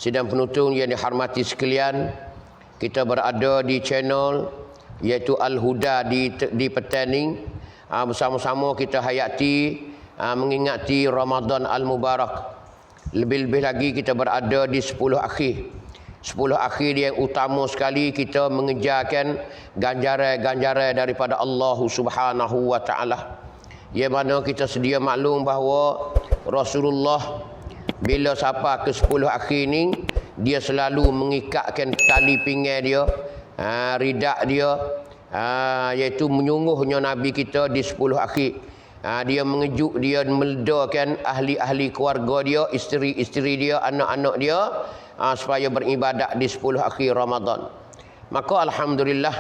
Sidang penonton yang dihormati sekalian, kita berada di channel iaitu Al-Huda di Petaning. Bersama-sama kita hayati mengingati Ramadan Al-Mubarak. Lebih-lebih lagi kita berada di 10 akhir. 10 akhir yang utama sekali kita mengejarkan ganjaran-ganjaran daripada Allah Subhanahu wa taala. Yang mana kita sedia maklum bahawa Rasulullah bila sampai ke 10 akhir ni, dia selalu mengikatkan tali pinggang dia, ridak dia, iaitu menyungguhnya Nabi kita di 10 akhir. Dia mengejuk, dia meledakan ahli-ahli keluarga dia, isteri-isteri dia, anak-anak dia, supaya beribadat di 10 akhir Ramadan. Maka alhamdulillah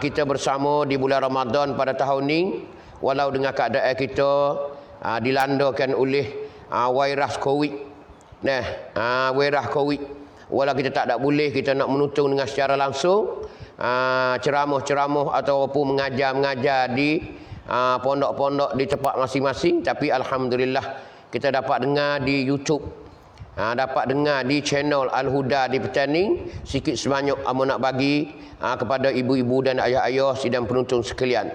kita bersama di bulan Ramadan pada tahun ni, walau dengan keadaan kita dilandakan oleh virus Covid. Virus Covid. Walau kita tak ada boleh kita nak menonton dengan secara langsung ceramah-ceramah ataupun mengajar-mengajar di pondok-pondok di tempat masing-masing, tapi alhamdulillah kita dapat dengar di YouTube. Dapat dengar di channel Al-Huda di Petaning. Sikit sebanyak amo nak bagi kepada ibu-ibu dan ayah-ayah sidang penonton sekalian.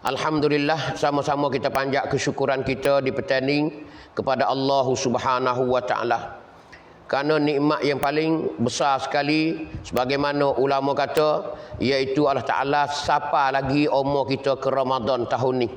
Alhamdulillah, sama-sama kita panjat kesyukuran kita di Petaning kepada Allah Subhanahu wa taala. Kerana nikmat yang paling besar sekali, sebagaimana ulama kata, iaitu Allah Taala sapa lagi umur kita ke Ramadan tahun ni.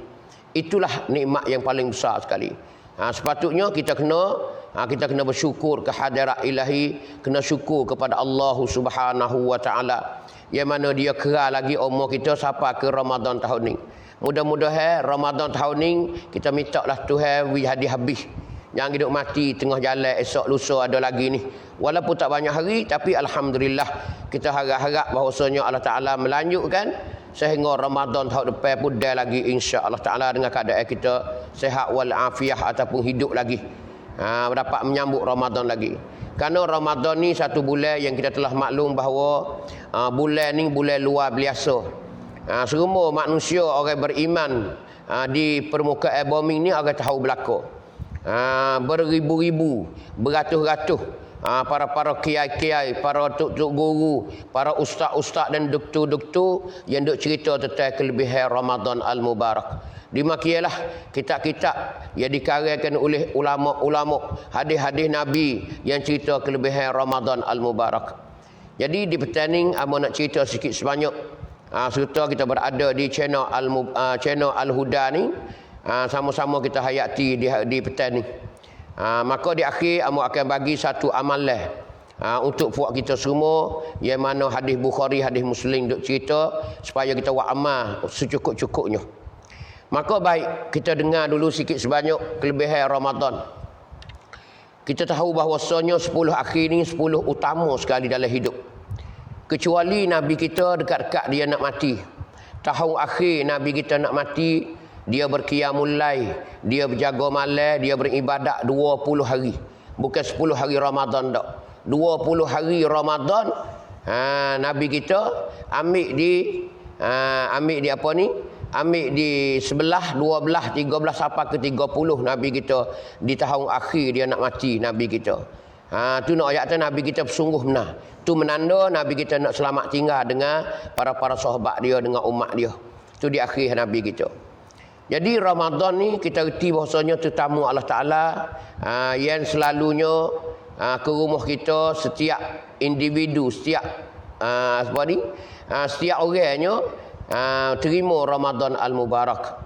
Itulah nikmat yang paling besar sekali. Sepatutnya kita kena bersyukur ke hadirat ilahi, kena syukur kepada Allah Subhanahu wa taala yang mana dia kera lagi umur kita sampai ke Ramadan tahun ni. Mudah-mudahan Ramadan tahun ni kita mintalah Tuhan wi habis. Jangan hidup mati tengah jalan esok lusa ada lagi ni. Walaupun tak banyak hari, tapi alhamdulillah kita harap bahawasanya Allah Taala melanjutkan sehingga Ramadan tahun depan pun dah lagi insya-Allah Taala dengan keadaan kita sihat wal afiah ataupun hidup lagi. Dapat menyambut Ramadan lagi. Kerana Ramadan ni satu bulan yang kita telah maklum bahawa bulan ni bulan luar biasa. Semua manusia orang beriman di permukaan bumi ni orang tahu belaka. Beribu-ribu, beratus-ratus para kiai-kiai, para tok-tok guru, para ustaz-ustaz dan doktor-doktor yang duk cerita tentang kelebihan Ramadan Al-Mubarak. Dimakialah kitab-kitab yang dikaryakan oleh ulama-ulama, hadis-hadis Nabi yang cerita kelebihan Ramadan Al-Mubarak. Jadi di Petaning amo nak cerita sikit sebanyak serta kita berada di channel Al-Huda ni. Sama-sama kita hayati di Petaning. Maka di akhir amo akan bagi satu amalan untuk puak kita semua, yang mana hadis Bukhari, hadis Muslim duk cerita supaya kita buat amal secukup-cukupnya. Maka baik kita dengar dulu sikit sebanyak kelebihan Ramadan. Kita tahu bahawasanya 10 akhir ni 10 utama sekali dalam hidup. Kecuali Nabi kita dekat-dekat dia nak mati. Tahun akhir Nabi kita nak mati, dia berqiyamul lail, dia berjaga malam, dia beribadat 20 hari. Bukan 10 hari Ramadan tak. 20 hari Ramadan Nabi kita ambil di apa ni? Ambil di 11, 12, 13 sampai ke 30 Nabi kita di tahun akhir dia nak mati Nabi kita. Tu nak ayat Nabi kita sungguh benar. Tu menanda Nabi kita nak selamat tinggal dengan para sahabat dia, dengan umat dia. Tu di akhir Nabi kita. Jadi Ramadan ni kita reti bahasanya tetamu Allah Taala yang selalunya ke rumah kita, setiap individu, setiap setiap orangnya terima Ramadan Al-Mubarak.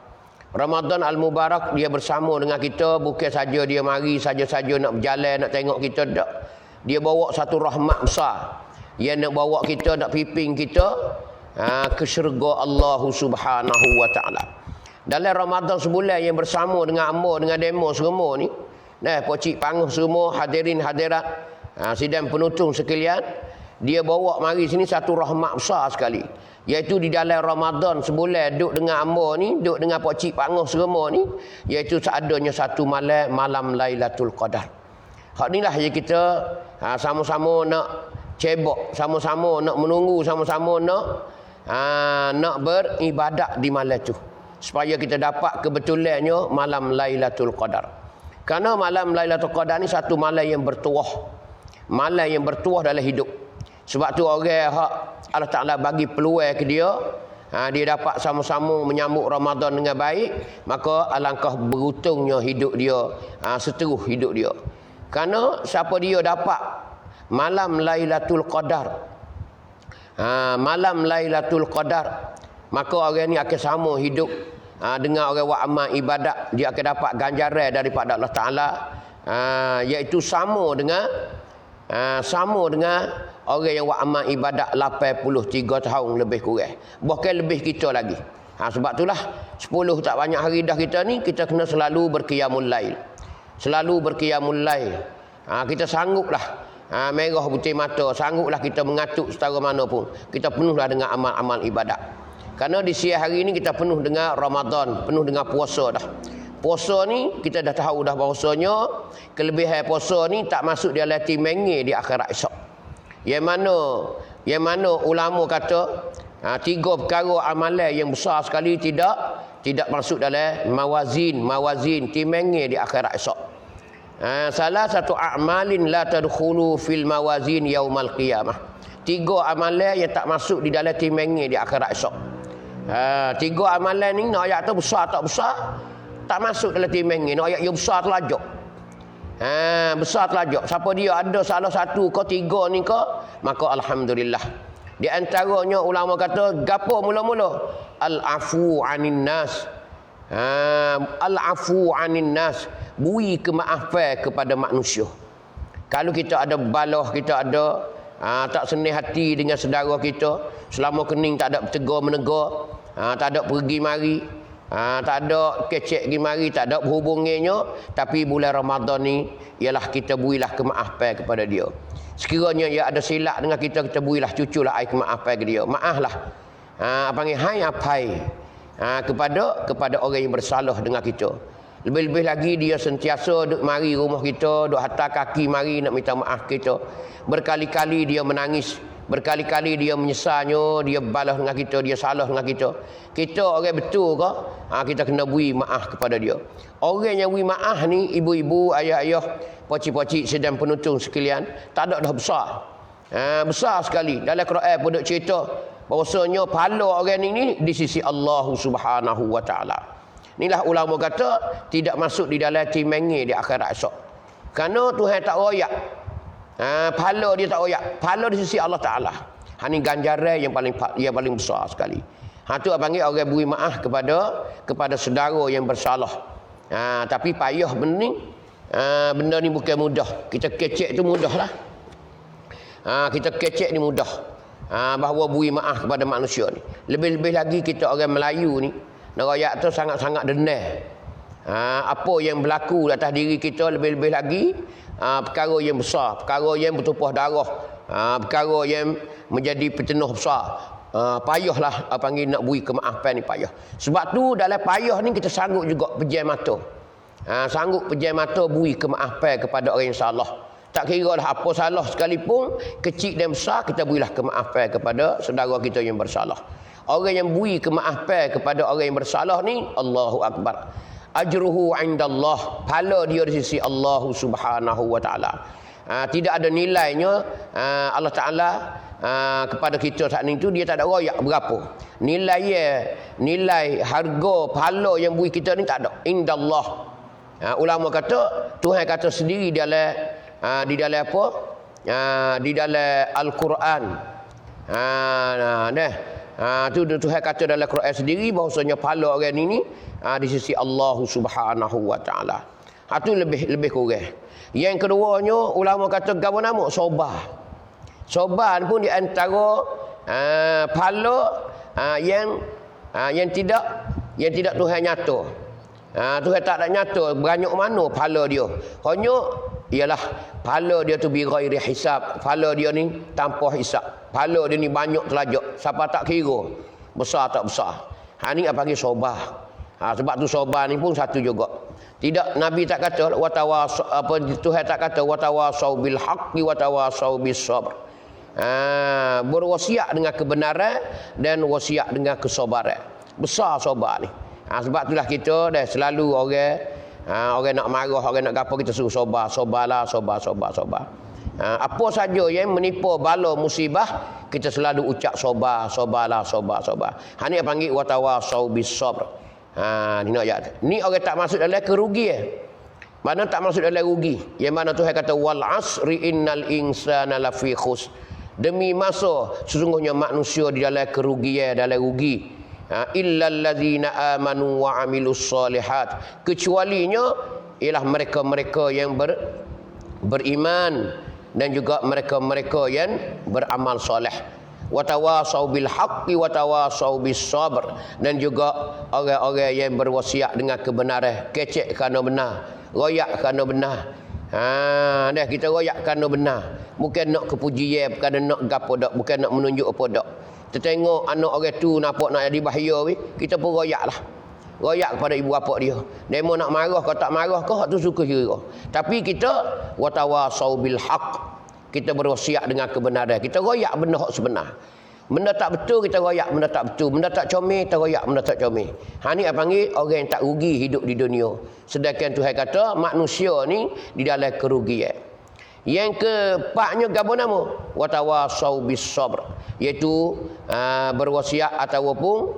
Ramadan Al-Mubarak dia bersama dengan kita, bukan saja dia mari saja-saja nak berjalan, nak tengok kita tak. Dia bawa satu rahmat besar yang nak bawa kita, nak pimpin kita ke syurga Allah Subhanahu wa taala. Dalam Ramadan sebulan yang bersama dengan hamba, dengan demo semua ni, pocik panguh semua, hadirin hadirat, sidang penonton sekalian, dia bawa mari sini satu rahmat besar sekali. Iaitu di dalam Ramadan sebulan duduk dengan hamba ni, duduk dengan pocik panguh semua ni, iaitu seadanya satu malam Lailatul Qadar. Hak inilah yang kita sama-sama nak cebok, sama-sama nak menunggu, sama-sama nak beribadat di malam tu, supaya kita dapat kebetulannya malam Lailatul Qadar. Karena malam Lailatul Qadar ni satu malam yang bertuah. Malam yang bertuah dalam hidup. Sebab tu orang hak Allah Ta'ala bagi peluang ke dia, dia dapat sama-sama menyambut Ramadan dengan baik, maka alangkah beruntungnya hidup dia, seterus hidup dia. Kerana siapa dia dapat malam Lailatul Qadar, malam Lailatul Qadar, maka orang ni akan sama hidup dengan orang buat amal ibadat. Dia akan dapat ganjaran daripada Allah Ta'ala, iaitu sama dengan orang yang buat amal ibadat 83 tahun lebih kurang. Bahkan lebih kita lagi. Sebab itulah 10 tak banyak hari dah kita ni, kita kena selalu berqiyamul lail. Selalu berqiyamul lail. Kita sangguplah merah putih mata, sangguplah kita mengatuk setara mana pun. Kita penuhlah dengan amal-amal ibadat. Kerana di siang hari ni kita penuh dengan Ramadan, penuh dengan puasa dah. Puasa ni kita dah tahu dah bahawasanya kelebihan puasa ni tak masuk dalam timenge di akhirat esok. Yang mana ulama kata 3 perkara amalan yang besar sekali tidak masuk dalam mawazin timenge di akhirat esok. Salah satu a'malin la tadkhulu fil mawazin yaumal qiyamah. 3 amalan yang tak masuk di dalam timenge di akhirat esok. 3 amalan ni nak ayat tu besar tak besar tak masuk dalam timeng ni. Nak ayat yang besar telajak. Besar telajak. Siapa dia ada salah satu ke 3 ni ke, maka alhamdulillah. Di antaranya ulama kata gapo mula-mula al-afu anin nas. Al-afu anin nas, beri kemaafan kepada manusia. Kalau kita ada balah, kita ada tak senang hati dengan saudara kita, selama kening tak ada bertegur menegur, tak ada pergi mari, tak ada kecek pergi mari, tak ada berhubunginya, tapi bulan Ramadan ni ialah kita berilah kemaafan kepada dia. Sekiranya dia ada silap dengan kita berilah cuculah air kemaafan ke dia. Maaflah. Panggil hai apai kepada orang yang bersalah dengan kita. Lebih-lebih lagi dia sentiasa duk mari rumah kita, duk hantar kaki mari nak minta maaf kita. Berkali-kali dia menangis, berkali-kali dia menyesalnya, dia balas dengan kita, dia salah dengan kita. Kita orang betul ke? Kita kena beri maaf kepada dia. Orang yang beri maaf ni, ibu-ibu, ayah-ayah, pocik-pocik sedang penonton sekalian, tak ada dah besar. Besar sekali. Dalam Quran pun duk cerita bahawasanya pahala orang ini di sisi Allah Subhanahu wa taala. Inilah ulama kata tidak masuk di dalam timenge di akhirat esok. Kerana Tuhan tak royak. Pahala dia tak royak. Pahala di sisi Allah Ta'ala. Ini ganjaran yang paling besar sekali. Tu panggil orang beri maaf kepada saudara yang bersalah. Tapi payah benda ni. Benda ni bukan mudah. Kita kecek tu mudah lah. Kita kecek ni mudah. Bahawa beri maaf kepada manusia ni. Lebih-lebih lagi kita orang Melayu ni, nerayak tu sangat-sangat dendam. Apa yang berlaku atas diri kita, lebih-lebih lagi perkara yang besar, perkara yang bertumpah darah, perkara yang menjadi petenuh besar. Payahlah panggil nak beri kemaafan ni payah. Sebab tu dalam payah ni kita sanggup juga pejam mata. Sanggup pejam mata beri kemaafan kepada orang yang salah. Tak kira lah apa salah sekalipun, kecil dan besar, kita berilah kemaafan kepada saudara kita yang bersalah. Orang yang beri kemaafan kepada orang yang bersalah ni, Allahu Akbar. Ajruhu indallah, pahala dia di sisi Allah Subhanahu wa taala. Tidak ada nilainya Allah Taala kepada kita saat ini tu, dia tak ada royak berapa. Nilai harga pahala yang beri kita ni tak ada. Indallah. Ulama kata, Tuhan kata sendiri di dalam apa? Di dalam Al-Quran. Tu Tuhan kata dalam Quran sendiri bahawasanya pahala orang ini di sisi Allah Subhanahu wa taala. Tu lebih kurang. Yang keduanya ulama kata gapo nama? Sabar. Sabar pun di antara pahala yang tidak Tuhan nyata. Tuhan tak ada nyata banyak mana pahala dia. Hanya ialah pahala dia tu bi ghairi hisab. Pahala dia ni tanpa hisab. Pahala dia ni banyak telajak. Siapa tak kira besar tak besar. Ni apa panggil sabar. Sebab tu sabar ni pun satu juga. Tidak, Nabi tak kata Tuhan tak kata watawasau bil haqqi watawasau bis sabr. Berwasiat dengan kebenaran dan wasiat dengan kesabaran. Besar sabar ni. Sebab itulah kita dah selalu orang Orang nak marah, orang nak gapo, kita suruh sabarlah. Apa saja yang menimpa bala musibah, kita selalu ucap sabarlah. Ni panggil watawasau bis-sabr. Ni nak ayat. Ni orang tak masuk dalam kerugian. Mana tak masuk dalam rugi. Yang mana Tuhan kata wal asri innal insana lafi khusr. Demi masa sesungguhnya manusia di dalam kerugian, dalam rugi. Illal ladzina amanu wa amilus solihat. Kecualinya ialah mereka-mereka yang beriman dan juga mereka-mereka yang beramal soleh. Watawasau bil haqqi watawasau bis sabr. Dan juga orang-orang yang berwasiat dengan kebenaran, kecek kerana benar, royak kerana benar. Dah kita royak kerana benar. Bukan nak kepujian, bukan nak gapo dak, bukan nak menunjuk apa dak. Kita tengok anak orang tu nampak nak jadi bahaya kita pun royaklah. Royak kepada ibu bapa dia. Demo nak marah kau tak marah kau, hak tu suka kira. Tapi kita watawasau bil haqq. Kita berwasiat dengan kebenaran. Kita royak benda hak sebenar. Benda tak betul kita royak benda tak betul. Benda tak comel kita royak benda tak comel. Ni panggil orang yang tak rugi hidup di dunia. Sedangkan Tuhan kata manusia ni di dalam kerugian. Yang keempatnya gapo nama? Watawasau bis sabr, iaitu berwasiat ataupun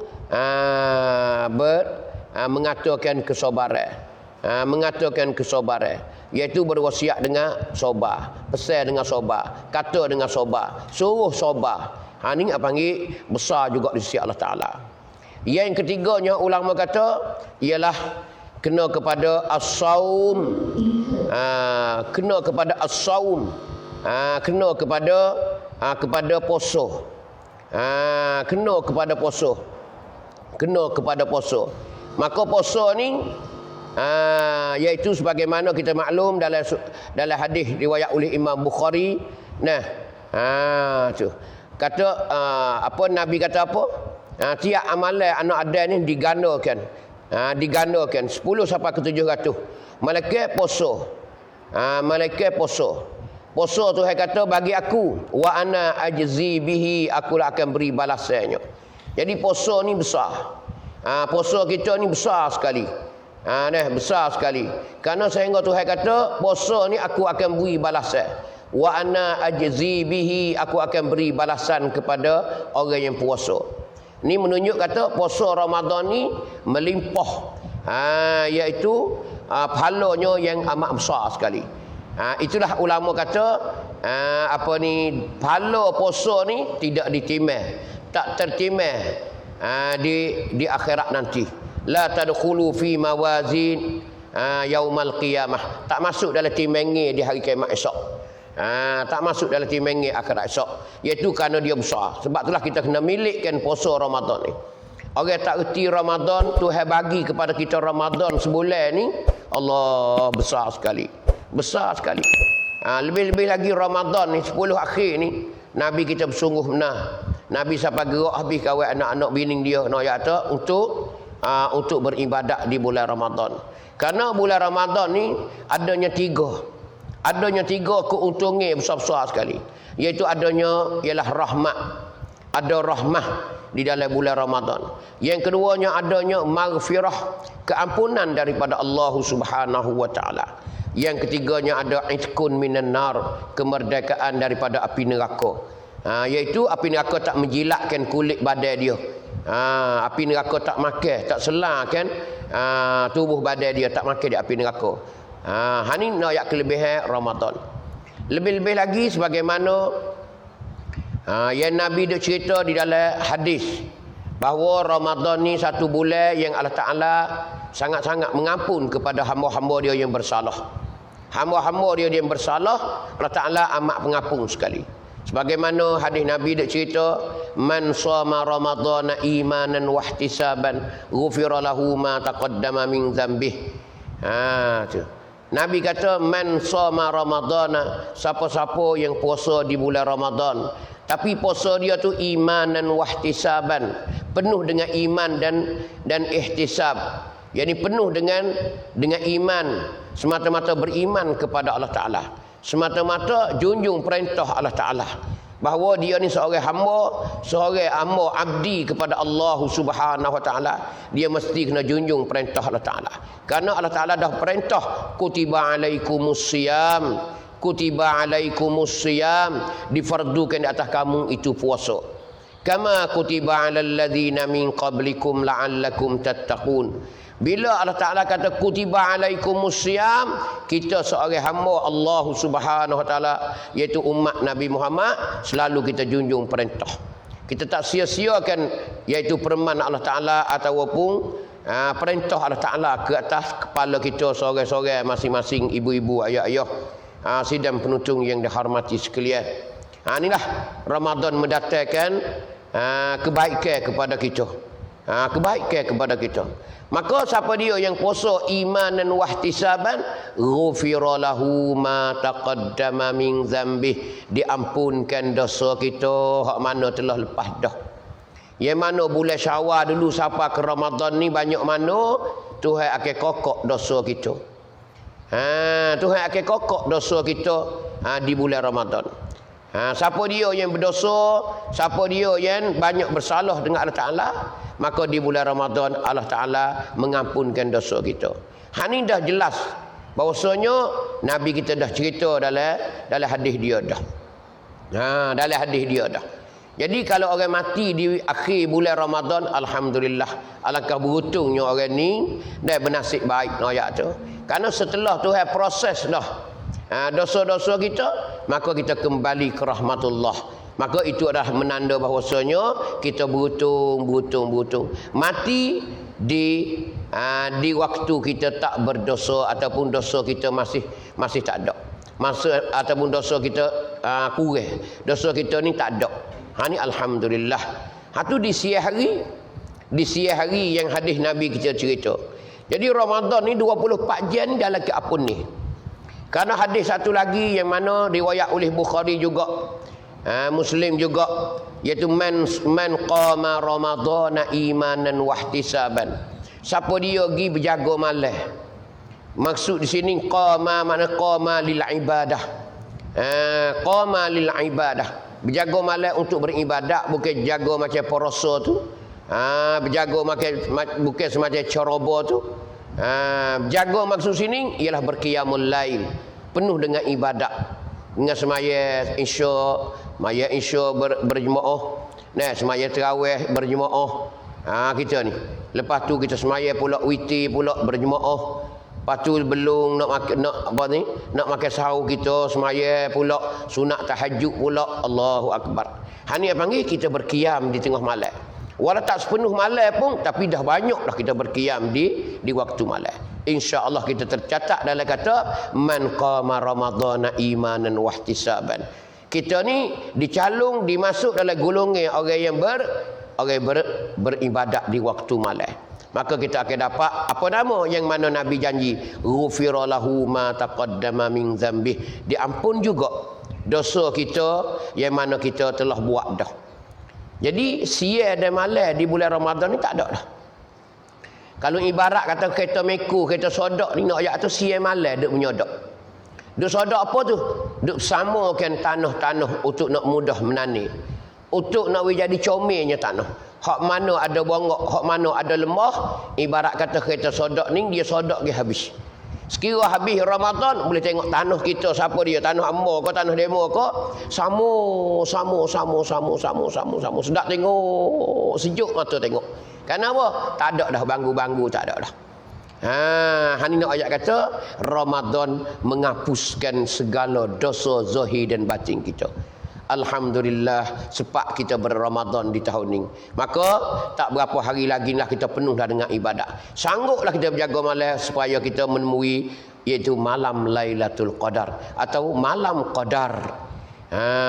mengatakan kesabaran. Mengatakan kesabaran, iaitu berwasiat dengan sabar, pesan dengan sabar, kata dengan sabar, suruh sabar. Ni panggil besar juga di sisi Allah Taala. Yang ketiganya ulama kata ialah kena kepada as-saum. Kena kepada as-saum. Kena kepada puasa. Kena kepada puasa. Kena kepada puasa. Maka puasa ni iaitu sebagaimana kita maklum dalam hadis riwayat oleh Imam Bukhari. Tu. Kata apa Nabi kata apa? Tiap amalan anak Adam ni digandakan. Digandakan 10 sampai ke 700. Malaikat puasa. Malaikat puasa. Puasa tu saya kata bagi aku wa ana ajzi bihi, aku akan beri balasannya. Jadi puasa ni besar. Puasa kita ni besar sekali. Besar sekali. Karena sehingga Tuhan kata puasa ni aku akan beri balasan. Wa ana ajzi bihi, aku akan beri balasan kepada orang yang puasa. Ni menunjuk kata puasa Ramadan ni melimpah. Iaitu pahalanya yang amat besar sekali. Itulah ulama kata pahala puasa ni tidak ditimah, tak tertimah di akhirat nanti. La tadkhulu fi mawazin yaumal qiyamah. Tak masuk dalam timbangan di hari kiamat esok. Tak masuk dalam timbangan akhirat esok. Iaitu kerana dia besar. Sebab itulah kita kena milikkan puasa Ramadan ni. Orang tak reti Ramadan, Tuhan bagi kepada kita Ramadan sebulan ni, Allah besar sekali. Besar sekali. Lebih-lebih lagi Ramadan ni 10 akhir ni, Nabi kita bersungguh benar. Nabi sampai gerak habis kawal anak-anak bini dia nak kata untuk beribadat di bulan Ramadan. Karena bulan Ramadan ni adanya tiga keuntungan besar-besar sekali. Iaitu ialah rahmat. Ada rahmah di dalam bulan Ramadan. Yang keduanya adanya maghfirah, keampunan daripada Allah Subhanahu wa taala. Yang ketiganya ada itqun minan nar, kemerdekaan daripada api neraka. Iaitu api neraka tak menjilatkan kulit badan dia. Api neraka tak makan, tak selarkan tubuh badan dia, tak makan di api neraka. Ini ayat kelebihan Ramadan. Lebih-lebih lagi sebagaimana yang Nabi dia cerita di dalam hadis bahawa Ramadan ni satu bulan yang Allah Ta'ala sangat-sangat mengampun kepada hamba-hamba dia yang bersalah. Hamba-hamba dia yang bersalah, Allah Ta'ala amat pengampun sekali. Sebagaimana hadis Nabi dia cerita, man shoma ramadhana imanan wa ihtisaban ghufira lahu ma taqaddama min dzambih. Nabi kata man shoma ramadhana, siapa-siapa yang puasa di bulan Ramadan, tapi puasa dia tu imanan wa ihtisaban, penuh dengan iman dan ihtisab. Yani penuh dengan iman, semata-mata beriman kepada Allah Ta'ala, semata-mata junjung perintah Allah Ta'ala. bahawa dia ni seorang hamba abdi kepada Allah Subhanahu Wa Taala. Dia mesti kena junjung perintah Allah Taala. Kerana Allah Taala dah perintah kutiba alaikumusiyam, difardukan di atas kamu itu puasa. Kama kutiba alal ladzina min qablikum la'allakum tattaqun. Bila Allah Ta'ala kata kutiba alaikumusiyam, kita seorang hamba Allah Subhanahu Wa Ta'ala, iaitu umat Nabi Muhammad, selalu kita junjung perintah. Kita tak sia-siakan iaitu firman Allah Ta'ala ataupun perintah Allah Ta'ala ke atas kepala kita seorang-seorang, masing-masing ibu-ibu, ayah-ayah, sidang penonton yang dihormati sekalian. Inilah Ramadan mendatangkan kebaikan kepada kita. Kebaikan kepada kita. Maka siapa dia yang puasa imanan wahtisaban, ghufira lahu ma taqaddama min dzambih, diampunkan dosa kita hak mana telah lepas dah. Yang mana bulan Syawal dulu sampai ke Ramadan ni banyak mana Tuhan akan kokok dosa kita. Tuhan akan kokok dosa kita di bulan Ramadan. Siapa dia yang berdosa, siapa dia yang banyak bersalah dengan Allah Ta'ala, maka di bulan Ramadan Allah Ta'ala mengampunkan dosa kita. Ini dah jelas bahawasanya Nabi kita dah cerita dalam hadis dia dah. Dalam hadis dia dah. Jadi kalau orang mati di akhir bulan Ramadan, alhamdulillah, alangkah beruntungnya orang ni dan bernasib baik ayat tu. Karena setelah Tuhan proses dah dosa-dosa kita, maka kita kembali ke rahmatullah. Maka itu adalah menanda bahawasanya kita beruntung. Mati di waktu kita tak berdosa ataupun dosa kita masih tak ada. Ataupun dosa kita kurang. Dosa kita ni tak ada. Ni alhamdulillah. Tu di siang hari yang hadis Nabi kita cerita. Jadi Ramadan ni 24 jam dalam keapun ni. Karena hadis satu lagi yang mana riwayat oleh Bukhari juga, Muslim juga, iaitu man qama ramadhana imanan wahtisaban. Siapa dia pergi berjaga malam. Maksud di sini qama makna qama lil ibadah. Qama lil ibadah. Berjaga malam untuk beribadat, bukan jaga macam puasa tu. Berjaga bukan semacam ceroboh tu. Jaga maksud sini ialah berqiyamul lail, penuh dengan ibadat, dengan semaya isya berjemaah, semaya tarawih berjemaah. Kita ni lepas tu kita semaya pula witir pula berjemaah. Lepas tu belum nak makan sahur kita semaya pula sunat tahajud pula. Allahu akbar. Ni yang panggil kita berqiyam di tengah malam. Walau tak sepenuh malam pun, tapi dah banyak dah kita berqiyam di waktu malam. InsyaAllah kita tercatat dalam kata man qama ramadhana imanan wahtisaban. Kita ni dicalung, dimasuk dalam golongan orang yang beribadat di waktu malam. Maka kita akan dapat apa nama yang mana Nabi janji, ghufira lahu ma taqaddama min dzambih, diampun juga dosa kita yang mana kita telah buat dah. Jadi siang dan malam di bulan Ramadan ni tak ada dah. Kalau ibarat kata kereta meko, kereta sodak ni nak ayat tu siang malam duk menyodok. Duk sodak apa tu? Duk samakan tanah-tanah untuk nak mudah menani. Untuk nak jadi comelnya tanah. Hak mana ada bongok, hak mana ada lemah, ibarat kata kereta sodak ni dia sodak dia habis. Sekira habis Ramadan boleh tengok tanah kita siapa dia, tanah hamba ke tanah demo ke, sama. Sedap tengok, sejuk mata tengok. Kenapa? Tak ada dah banggu-banggu, tak ada dah. Hani nak ayat kata Ramadan menghapuskan segala dosa zahir dan batin kita. Alhamdulillah sepak kita berRamadan di tahun ini. Maka tak berapa hari lagi lah kita penuh dah dengan ibadat. Sangguplah kita berjaga malam supaya kita menemui iaitu malam Lailatul Qadar atau malam Qadar.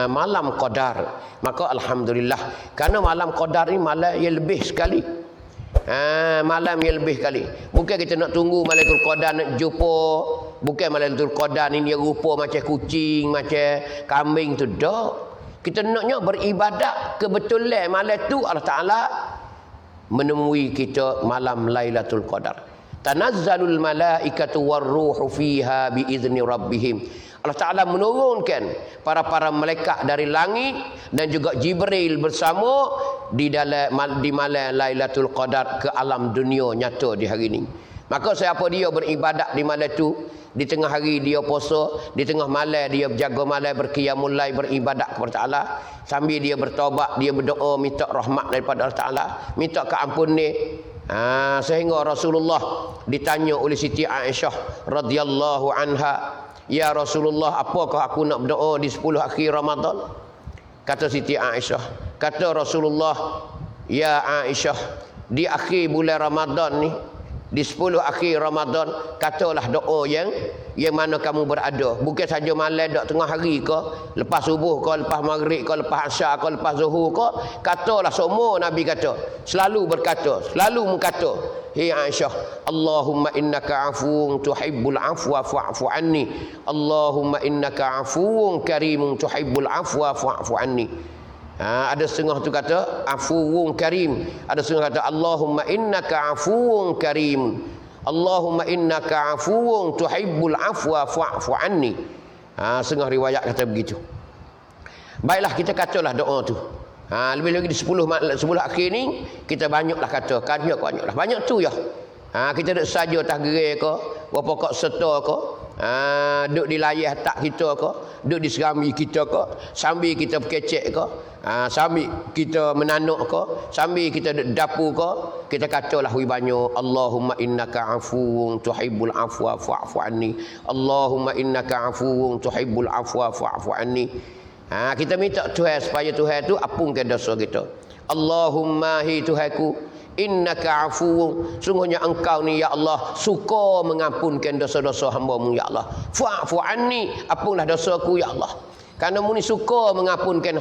Malam Qadar. Maka alhamdulillah kerana malam Qadar ni malam yang lebih sekali. Malam yang lebih sekali. Bukan kita nak tunggu Lailatul Qadar nak jumpa. Bukan Lailatul Qadar ni dia rupa macam kucing, macam kambing tu dak. Kita naknya beribadat kebetulan malam tu Allah Taala menemui kita malam Lailatul Qadar. Tanazzalul malaikatu warruhu fiha biizni rabbihim. Allah Ta'ala menurunkan para malaikat dari langit dan juga Jibril bersama di malam Lailatul Qadar ke alam dunia nyata di hari ini. Maka siapa dia beribadat di malam itu, di tengah hari dia puasa, di tengah malam dia berjaga malam, berqiyamul lail, beribadat kepada Allah, sambil dia bertaubat, dia berdoa minta rahmat daripada Allah Ta'ala, minta keampunan ni. Sehingga Rasulullah ditanya oleh Siti Aisyah radhiyallahu anha, "Ya Rasulullah, apakah aku nak berdoa di 10 akhir Ramadan?" Kata Siti Aisyah, kata Rasulullah, "Ya Aisyah, di akhir bulan Ramadan ni, di 10 akhir Ramadan, katalah doa yang mana kamu berada. Bukan saja malam dak tengah hari ke, lepas subuh ke, lepas maghrib ke, lepas asar ke, lepas zuhur ke, katalah semua Nabi kata. Selalu berkata, selalu mengkata, "Hei Aisyah, Allahumma innaka afuwun tuhibbul afwa fa'fu anni. Allahumma innaka afuwun karimun tuhibbul afwa fa'fu anni." Ada setengah tu kata afuwun karim, ada setengah kata Allahumma innaka afuwun karim, Allahumma innaka afuwun tuhibbul afwa fa'fu anni. Setengah riwayat kata begitu. Baiklah, kita katalah doa tu. Lebih lagi di 10 akhir ni kita banyaklah kata, banyaklah. Banyak tu ya. Kita duduk saja atas gerai ke, berapa kok serta ke, duduk di layar tak kita ke, duduk di serami kita ke, sambil kita berkecek ke, sambil kita menanuk ke, sambil kita duduk dapur ke, kita katalah banyak, Allahumma innaka afuwun tuhibbul afwa fa'fu anni, Allahumma innaka afuwun tuhibbul afwa fa'fu anni. Kita minta Tuhan supaya Tuhan tu ampunkan dosa kita. Allahumma hi Tuhanku, innaka afuwun, sungguhnya engkau ni ya Allah suka mengampunkan dosa-dosa hamba-Mu ya Allah. Fa'fu anni, ampunlah dosaku ya Allah. Kerana Mu ni suka mengampunkan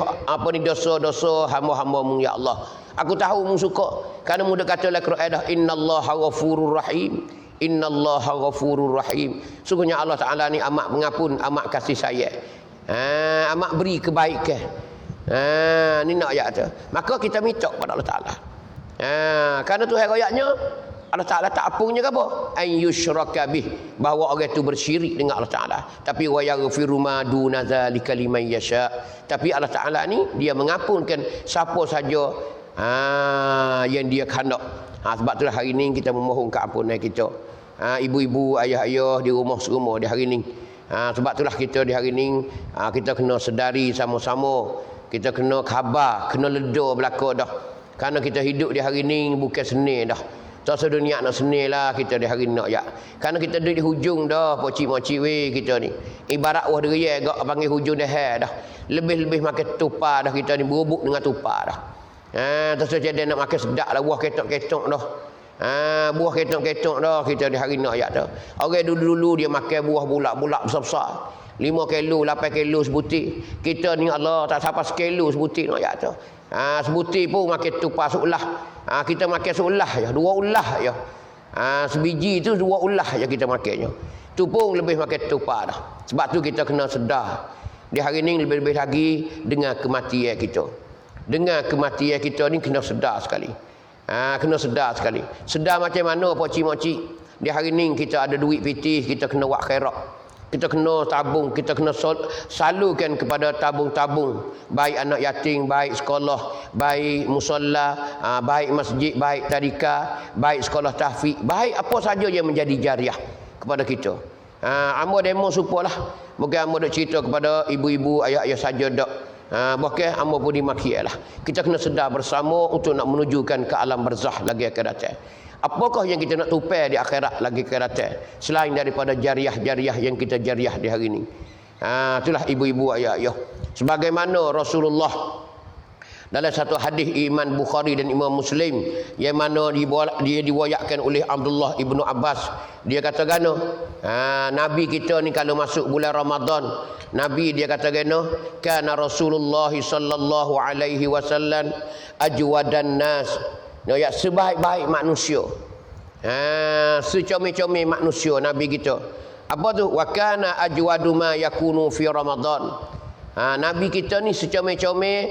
dosa-dosa hamba-hamba-Mu ya Allah. Aku tahu Mu suka. Kerana Mu dah kata dalam Quran dah, innallaha ghafurur rahim. Innallaha ghafurur rahim. Sungguhnya Allah Taala ni amat pengampun, amat kasih sayang. Amat beri kebaikan. Ni nak ayat tu. Maka kita minta kepada Allah Taala. Kerana Tuhan ayatnya Allah Ta'ala tak apunnya ke apa? An yushraka bih, bahawa orang itu bersyirik dengan Allah Ta'ala. Tapi wa yaghfiru ma duna zalika liman yasha. Tapi Allah Ta'ala ni dia mengampunkan siapa saja yang dia kehendak. Sebab itulah hari ni kita memohon keampunan kita. Ibu-ibu, ayah-ayah di rumah semua di hari ni. Sebab itulah kita di hari ni kita kena sedari sama-sama. Kita kena khabar, kena leda belaka dah. Kerana kita hidup di hari ni bukan seni dah. Tak sedunia nak seni lah kita di hari ni nak ya. Kerana kita duduk di hujung dah, pocik-pocik weh kita ni. Ibarat wah deria agak panggil hujung dah. Lebih-lebih makan tupa dah kita ni, berubuk dengan tupa dah. Tak sejadah nak makan sedap lah, buah ketok-ketok dah. Buah ketok-ketok dah kita di hari ni nak ya dah. Orang dulu-dulu dia makan buah bulak-bulak besar-besar. 5 kilo, 8 kilo sebutir. Kita ni Allah tak sampai sekilo sebutir nak ya tu. Sebutir pun makan tupas ulah. Kita makan seulah je, 2 ulah je. Sebiji tu 2 ulah je kita makannya. Tu pun lebih makan tupas dah. Sebab tu kita kena sedar. Di hari ni lebih-lebih lagi dengan kematian kita. Dengan kematian kita ni kena sedar sekali. Kena sedar sekali. Sedar macam mana pocik-pocik? Di hari ni kita ada duit pitih, kita kena buat khairat. Kita kena tabung, kita kena salurkan kepada tabung-tabung. Baik anak yatim, baik sekolah, baik musolla, baik masjid, baik tadika, baik sekolah tahfiz, baik apa saja yang menjadi jariah kepada kita. Amo demo supalah. Bukan amo dok cerita kepada ibu-ibu, ayah-ayah saja dak. Bahkan amo pun dimakilah. Kita kena sedar bersama untuk nak menunjukkan ke alam barzah lagi akan datang. Apakah yang kita nak tupai di akhirat lagi akan datang selain daripada jariah-jariah yang kita jariah di hari ini. Itulah ibu-ibu, ayah-ayah. Sebagaimana Rasulullah dalam satu hadis Imam Bukhari dan Imam Muslim yang mana dia diwayatkan oleh Abdullah ibnu Abbas, dia kata gano, Nabi kita ni kalau masuk bulan Ramadan, Nabi dia kata gano, kana Rasulullah sallallahu alaihi wasallam ajwadan nas, ya sebaik-baik manusia, secomel-comel manusia Nabi kita. Apa tu? Wa kana ajwadu ma yakunu fi Ramadan. Nabi kita ni secomel-comel,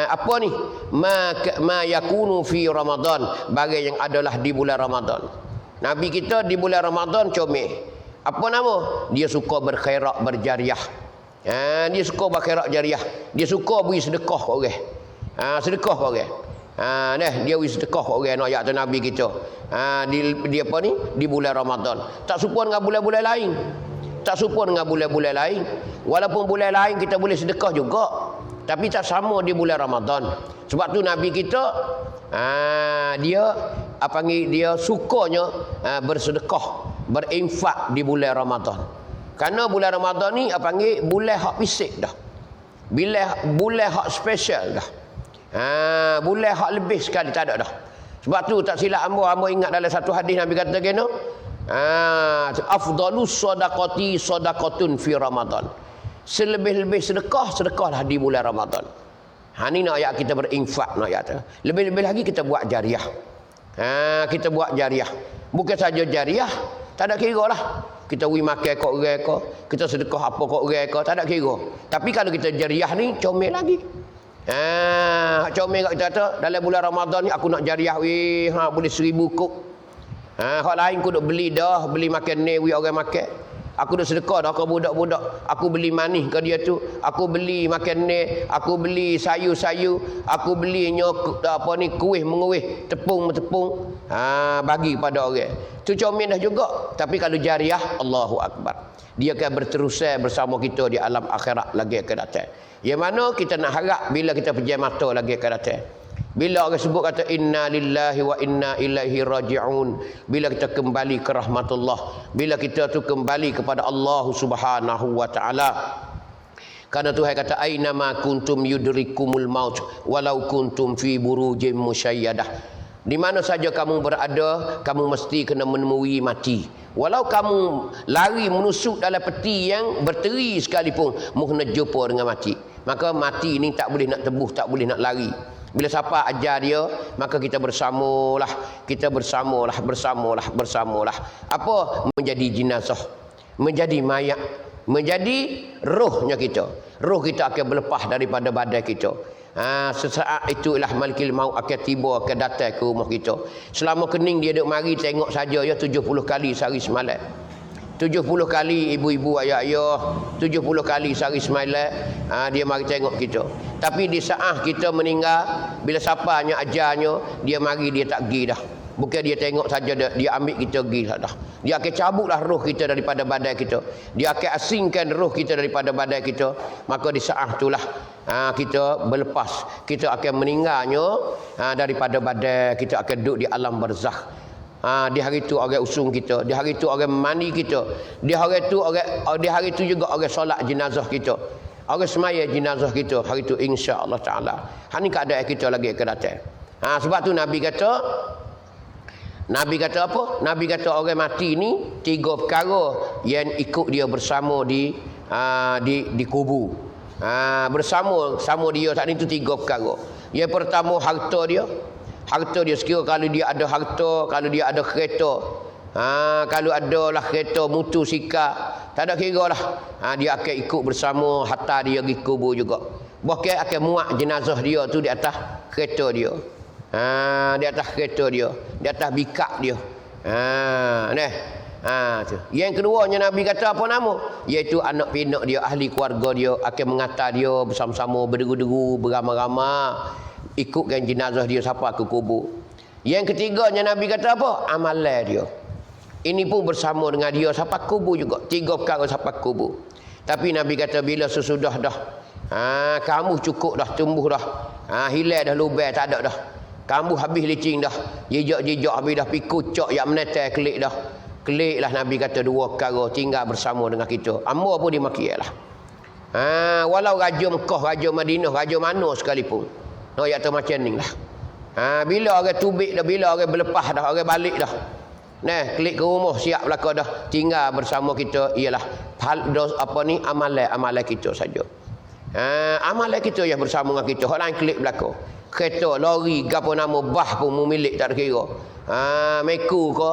apa ni? Ma yakunu fi Ramadan, bagai yang adalah di bulan Ramadan. Nabi kita di bulan Ramadan comel. Apa nama? Dia suka berkhairat, berjariah. Dia suka berkhairat jariah. Dia suka beri sedekah kat orang. Sedekah kat orang. Dia beri sedekah kat orang nak ayat Nabi kita. Dia apa ni? Di bulan Ramadan. Tak serupa dengan bulan-bulan lain. Tak serupa dengan bulan-bulan lain. Walaupun bulan lain kita boleh sedekah juga. Tapi tak sama di bulan Ramadan. Sebab tu Nabi kita dia dia sukanya bersedekah, berinfak di bulan Ramadan. Kerana bulan Ramadan ni bulan hak bisik dah. Bulan hak special dah. Bulan hak lebih sekali tak ada dah. Sebab tu tak silap hamba ingat dalam satu hadis Nabi kata gini, afdalus sadaqati sadaqatun fi Ramadan. Selebih-lebih sedekahlah di bulan Ramadan. Ni nak ayat kita berinfak nak ayat tu. Lebih-lebih lagi kita buat jariah. Kita buat jariah. Bukan saja jariah, tak ada kira lah. Kita pergi makan kat orang ke, kita sedekah apa kat orang ke, tak ada kira. Tapi kalau kita jariah ni comel lagi. Comel kat kita kata dalam bulan Ramadan ni aku nak jariah boleh 1000 kok. Hak lain aku duk beli makan ni orang makan. Aku dah sedekah dah ke budak-budak. Aku beli manis ke dia tu. Aku beli makan ni. Aku beli sayur-sayur. Aku beli kuih menguih. Tepung. Bagi pada orang. Tu comel dah juga. Tapi kalau jariah, Allahu Akbar. Dia akan berterusan bersama kita di alam akhirat lagi akan datang. Yang mana kita nak harap bila kita pejam mata lagi akan datang. Bila orang sebut kata inna lillahi wa inna ilaihi raji'un, bila kita kembali ke rahmatullah, bila kita tu kembali kepada Allah Subhanahu wa taala. Karena Tuhan kata aina ma kuntum yudrikumul maut walau kuntum fi burujim musyayyadah. Di mana saja kamu berada, kamu mesti kena menemui mati. Walau kamu lari menusuk dalam peti yang berteri sekalipun, kena jumpa dengan mati. Maka mati ni tak boleh nak tebus, tak boleh nak lari. Bila siapa ajar dia, maka kita bersamalah. Apa? Menjadi jenazah, menjadi mayat, menjadi rohnya kita. Roh kita akan berlepas daripada badan kita. Sesaat itulah malikil maut akan tiba, akan datang ke rumah kita. Selama kening dia duk mari tengok saja 70 kali sehari semalam. 70 kali ibu-ibu ayah-ayah, 70 kali sehari semalam dia mari tengok kita. Tapi di saat kita meninggal, bila siapanya ajarnya, dia mari dia tak pergi dah. Bukan dia tengok saja dia ambil kita pergi dah. Dia akan cabutlah roh kita daripada badan kita. Dia akan asingkan roh kita daripada badan kita. Maka di saat itulah kita berlepas. Kita akan meninggalnya daripada badan. Kita akan duduk di alam barzakh. Di hari itu orang usung kita, di hari itu orang mandi kita, di hari itu juga orang solat jenazah kita, orang semaya jenazah kita hari itu insya-Allah taala. Ini keadaan kita lagi akan datang. Sebab tu Nabi kata apa? Nabi kata orang mati ni 3 perkara yang ikut dia bersama di kubur. Bersama dia saat itu 3 perkara. Yang pertama harta dia. Harta dia sekira kalau dia ada harta, kalau dia ada kereta, kalau ada lah kereta motosikal, tak ada kira lah. Dia akan ikut bersama harta dia pergi kubur juga. Bahkan akan muat jenazah dia tu di atas kereta dia. Di atas kereta dia, di atas bikak dia. Tu. Yang keduanya Nabi kata apa nama? Iaitu anak pinak dia, ahli keluarga dia akan mengantar dia bersama-sama berderu-deru, beramai-ramai ikutkan jenazah dia sampai ke kubur. Yang ketiganya Nabi kata apa? Amalan dia. Ini pun bersama dengan dia sampai kubur juga. 3 perkara sampai kubur. Tapi Nabi kata bila sesudah dah kamu cukup dah, tumbuh dah, hilang dah lubang, tak ada dah. Kamu habis licin dah, jejak habis dah, pikucak yang menetai kelik dah. Kelik lah Nabi kata 2 perkara tinggal bersama dengan kita. Amba pun dimakilah. Walau Raja Mekah, Raja Madinah, Raja mana sekalipun. Ya tu macam ni lah. Bila orang tubik dah, bila orang berlepas dah, orang balik dah. Klik ke rumah siap belaka dah. Tinggal bersama kita ialah amalan kita saja. Amalan kita yang bersama dengan kita. Hak lain klik belaka. Kereta, lori, gapo nama bah pun milik tak ada kira. Meku ke,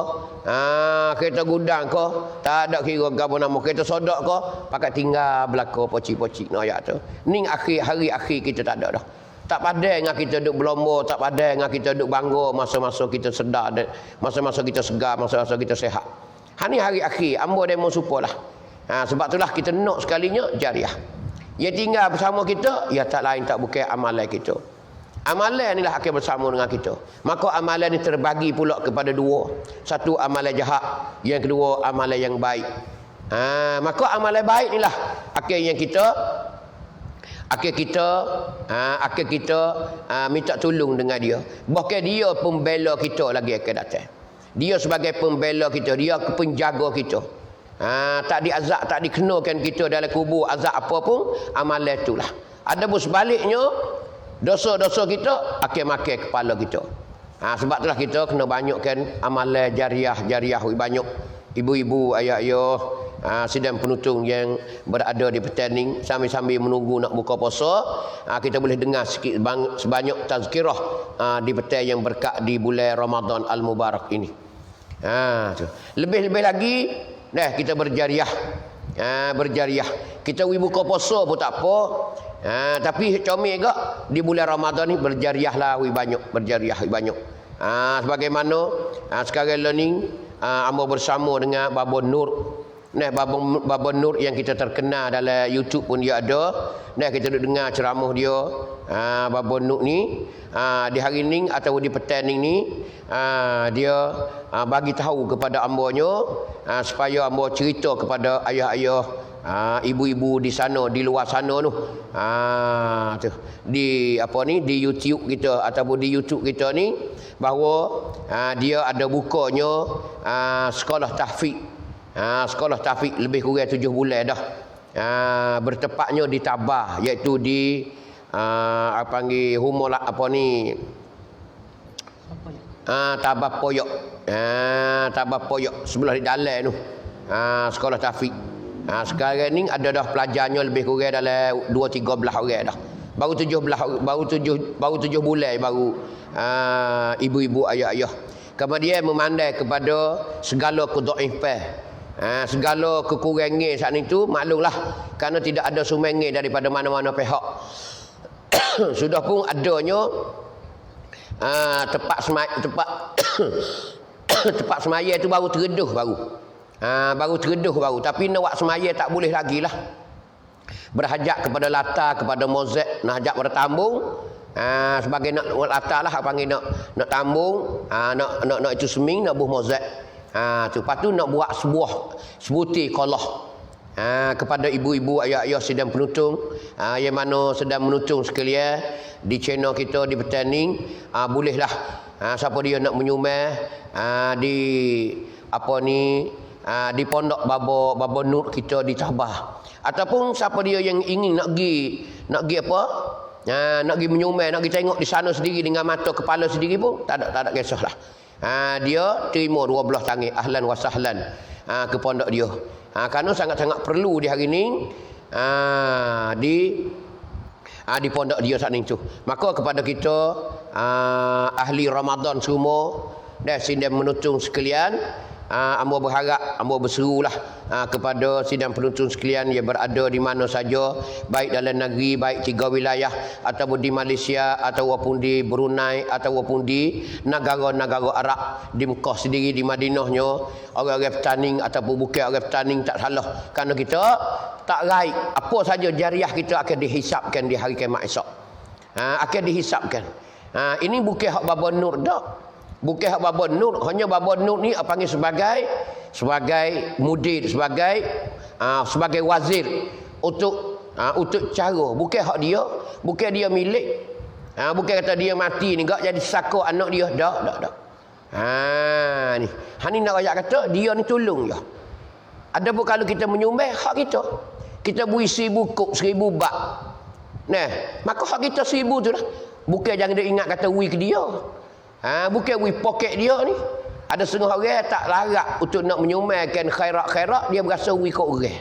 kereta gudang ke, tak ada kira gapo nama, kereta sodak ke, pakai tinggal belaka pocik-pocik nak ayat tu. Ni hari akhir kita tak ada dah. Tak pandai dengan kita duduk berlomba, tak pandai dengan kita duduk bangga masa-masa kita sedar, masa-masa kita segar, masa-masa kita sehat. Hani hari akhir ambo demo supalah. Sebab itulah kita nak sekalinya jariah. Yang tinggal bersama kita, ya tak lain tak bukan amalan kita. Amalan inilah akan bersama dengan kita. Maka amalan ini terbagi pula kepada dua. Satu amalan jahat, yang kedua amalan yang baik. Maka amalan baik inilah akan yang kita minta tolong dengan dia. Bahkan dia pembela kita lagi akan datang. Dia sebagai pembela kita, dia penjaga kita. Tak diazab, tak dikenakan kita dalam kubur azab apa pun, amalan itulah. Adapun sebaliknya, dosa-dosa kita akan makan kepala kita. Sebab itulah kita kena banyakkan amalan jariah banyak. Ibu-ibu, ayah-ayah, sidang penutung yang berada di pertanding sambil-sambil menunggu nak buka puasa, kita boleh dengar sikit sebanyak tazkirah di petang yang berkat di bulan Ramadan Al-Mubarak ini. Lebih-lebih lagi kita berjariah. Kita buka puasa pun tak apa. Tapi comel juga di bulan Ramadan ni berjariahlah berjariah banyak. Sebagaimana sekarang learning amba bersama dengan Babon Nur. Babon Nur yang kita terkenal dalam YouTube pun dia ada. Kita duduk dengar ceramah dia. Babon Nur ni di hari ni atau di petang ni dia bagi tahu kepada ambanya supaya amba cerita kepada ayah-ayah, ibu-ibu di sana, di luar sana tu. Di di YouTube kita ataupun di YouTube kita ni, bahawa dia ada bukanya sekolah tahfiz. Sekolah tahfiz lebih kurang 7 bulan dah. Bertepatnya di Tabah, iaitu di Tabah Poyok. Tabah Poyok sebelah di dalam tu. Sekolah tahfiz. Sekarang ni ada dah pelajarnya lebih kurang dalam 2-3 belah orang dah. Baru 7 bulan baru ibu-ibu, ayah-ayah. Kemudian memandai kepada segala kedhaifan, segala kekurangan saat itu, maklumlah kerana tidak ada sumbangan daripada mana-mana pihak. Sudah pun adanya tempat semaya itu baru tereduh baru. Tapi nak buat semaya tak boleh lagi lah. Berhajat kepada latar, kepada mozek, nak hajat bertambung. Sebagai nak latar lah, panggil nak tambung, nak itu seming, nak buh mozek. Lepas tu nak buat sebutir kolah. Kepada ibu-ibu, ayah-ayah sedang penutung, yang mana sedang menutung sekalian di channel kita di pertanding, bolehlah siapa dia nak menyumbang di pondok Baba Nur kita di Tabah, ataupun siapa dia yang ingin nak pergi nak pergi menyumbang, nak pergi tengok di sana sendiri dengan mata kepala sendiri pun tak ada kisahlah. Dia terima 12 tangan ahlan wa sahlan ke pondok dia. Kerana sangat-sangat perlu di hari ini di pondok dia saat itu. Maka kepada kita ahli Ramadan semua dan sidang menutung sekalian, amba berharap, amba berserulah kepada sidang penuntut sekalian yang berada di mana saja, baik dalam negeri, baik 3 wilayah, ataupun di Malaysia, ataupun di Brunei, ataupun di negara-negara Arab, di Mekah sendiri, di Madinahnya, orang-orang petanding ataupun bukan orang petanding tak salah. Kerana kita tak raih apa saja jariah kita akan dihisapkan di hari kiamat esok. Akan dihisapkan. Ini bukan hak Baba Nur dak. Bukan hak Baba Nur, hanya Baba Nur ni panggil sebagai mudir, sebagai wazir untuk cara, bukan hak dia, bukan dia milik. Bukan kata dia mati ni gak jadi saka anak dia, dak. Ni. Hani nak ayat kata dia ni tolong je. Adapun kalau kita menyumbang hak kita. Kita beri 1000 kop, 1000 bak. Maka hak kita 1000 tu lah. Bukan jangan dia ingat kata wi ke dia. Bukan wi poket dia ni. Ada setengah orang tak larat untuk nak menyumbangkan khairat-khairat, dia berasa wi kau orang.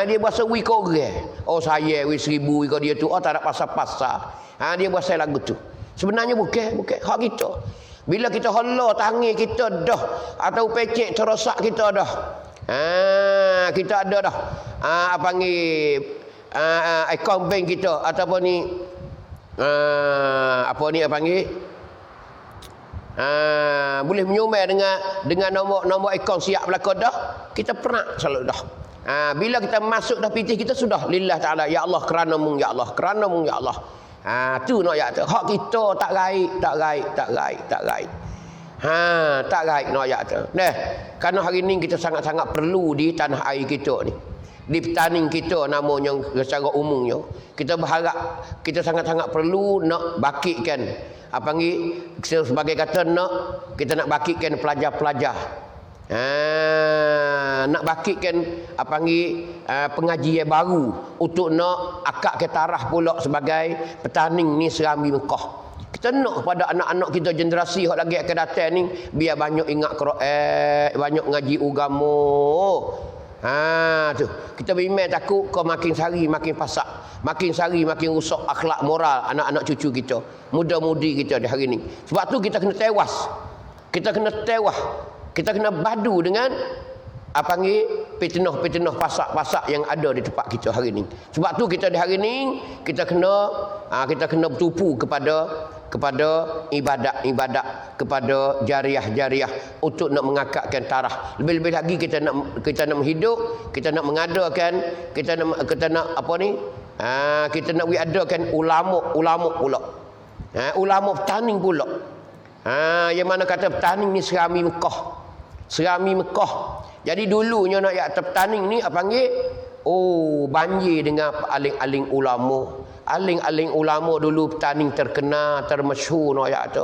Dia berasa wi kau orang. Oh saya wi 1000 wi kau dia tu, oh tak ada pasal-pasal. Dia berasa lagu tu. Sebenarnya bukan hak kita. Bila kita hola tangan kita dah atau pecek terosak kita dah. Kita ada dah. Panggil akaun bank kita ataupun ni panggil Boleh menyumai dengan nombor akaun siap belaka dah, kita pernah selalu dah. Bila kita masuk dah pitih kita sudah lillah taala, ya Allah kerana mung ya Allah, kerana mung ya Allah. Tu nak ya tu. Hak kita tak gaib, tak gaib, tak gaib, tak gaib. Tak gaib nak ya tu. Nah, kerana hari ni kita sangat-sangat perlu di tanah air kita ni. Di petaning kita namanya secara umumnya, kita berharap kita sangat-sangat perlu nak bakitkan apa panggil sebagai kata kita nak bakitkan pelajar-pelajar. Nak bakitkan apa panggil pengajian baru untuk nak akak ke tarah pula sebagai petaning ni Serami Mekah. Kita nak pada anak-anak kita generasi hak lagi akan datang ni biar banyak ingat Quran, banyak ngaji agama. Tu kita bimbang takut kau makin sari makin pasak, makin sari makin rusak akhlak moral anak-anak cucu kita, muda-mudi kita di hari ni. Sebab tu kita kena tewas, kita kena badu dengan apa panggil fitnah pasak-pasak yang ada di tempat kita hari ni. Sebab tu kita di hari ni kita kena bertumpu kepada ibadat, kepada jariah untuk nak mengakakkan tarah. Lebih-lebih lagi kita nak menghidup, kita nak mengadakan, kita nak apa ni? Kita nak adakan ulama pula. Ulama petaning pula. Yang mana kata petaning ni Serami Mekah. Serami Mekah. Jadi dulunya nak ya petaning ni apa panggil? Banjir dengan aling-aling ulama. Aling-aling ulama dulu petaning terkenal, termasyhur nak ya tu.